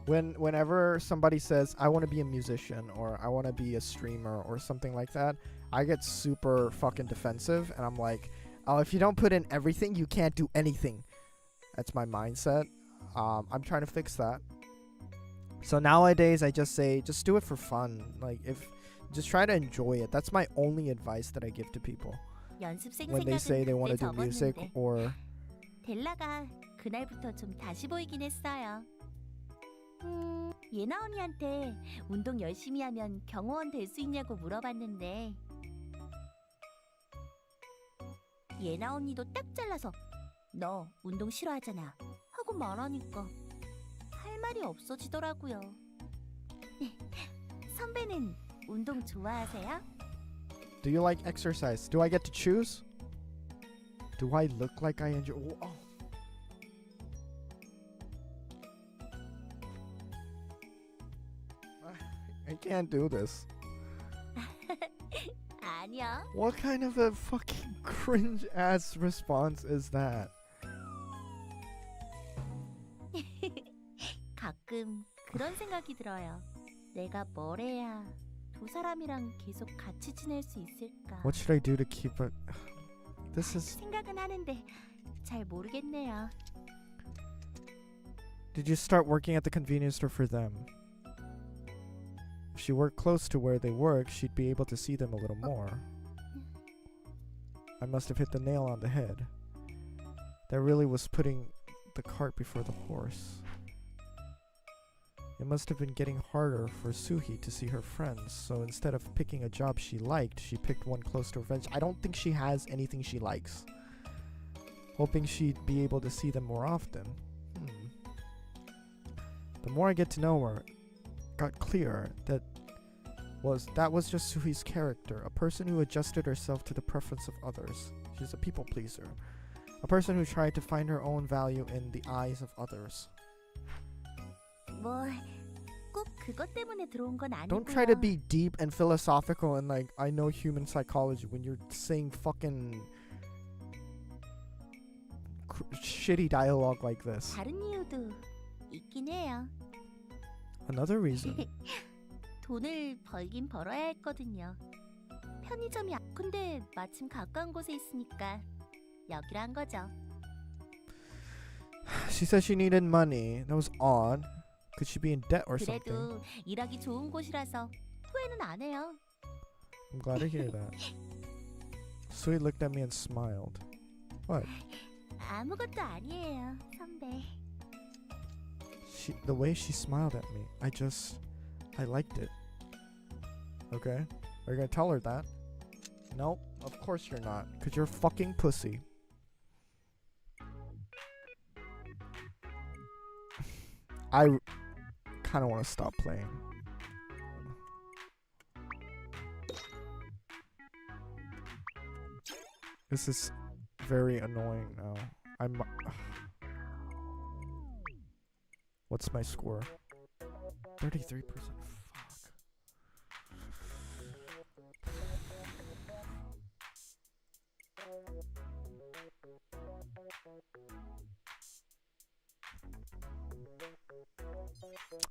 Whenever somebody says I want to be a musician or I want to be a streamer or something like that, I get super fucking defensive, and I'm like, oh, if you don't put in everything, you can't do anything. That's my mindset. I'm trying to fix that. So nowadays I just say, just do it for fun. Like, just try to enjoy it. That's my only advice that I give to people 연습생 when they say 생각은 they want 그때 to do music 접었는데 or 델라가 그날부터 좀 다시 보이긴 했어요. 예나 언니한테 운동 열심히 하면 경호원 될 수 있냐고 물어봤는데 예나 언니도 딱 잘라서 너 운동 싫어하잖아 하고 말하니까 할 말이 없어지더라고요. 선배는 운동 좋아하세요? do you like exercise? Do I get to choose? Do I look like I enjoy? Oh. I can't do this. 아니요. What kind of a fucking cringe ass response is that? 가끔 그런 생각이 들어요. 내가 뭘 해야 두 사람이랑 계속 같이 지낼 수 있을까? What should I do to keep it? This is. 생각은 하는데 잘 모르겠네요. Did you start working at the convenience store for them? If she worked close to where they work, she'd be able to see them a little more. I must have hit the nail on the head. That really was putting the cart before the horse. It must have been getting harder for Suhi to see her friends, so instead of picking a job she liked, she picked one close to revenge. I don't think she has anything she likes. Hoping she'd be able to see them more often. The more I get to know her, got clear that was just Suhi's character, a person who adjusted herself to the preference of others. She's a people pleaser. A person who tried to find her own value in the eyes of others. 뭐 꼭 그것 때문에 들어온 건 아니고요. Don't try to be deep and philosophical and like I know human psychology when you're saying fucking shitty dialogue like this. 다른 이유도 있긴 해요. Another reason. 돈을 벌긴 벌어야 했거든요. 편의점이 근데 마침 가까운 곳에 있으니까 여기로 한 거죠. She said she needed money. That was odd. Could she be in debt or something? 그래도 일하기 좋은 곳이라서 후회는 안 해요. I'm glad to hear that. Sui looked at me and smiled. What? 아무것도 아니에요, 선배. The way she smiled at me, I liked it. Okay? Are you gonna tell her that? Nope, of course you're not. Cause you're a fucking pussy. I kinda wanna stop playing. This is very annoying now. What's my score? 33%. Fuck.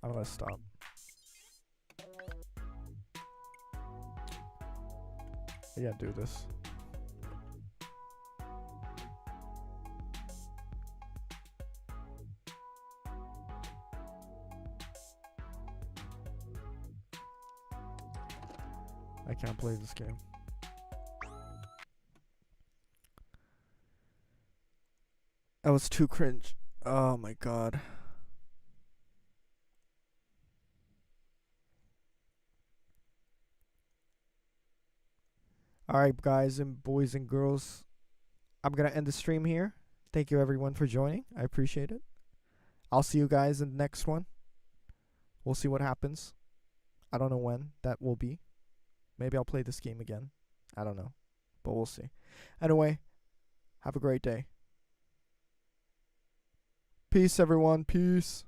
I'm gonna stop. I can't do this. I can't play this game. That was too cringe. Oh my god. Alright, guys and boys and girls. I'm gonna end the stream here. Thank you everyone for joining. I appreciate it. I'll see you guys in the next one. We'll see what happens. I don't know when that will be. Maybe I'll play this game again. I don't know. But we'll see. Anyway, have a great day. Peace, everyone. Peace.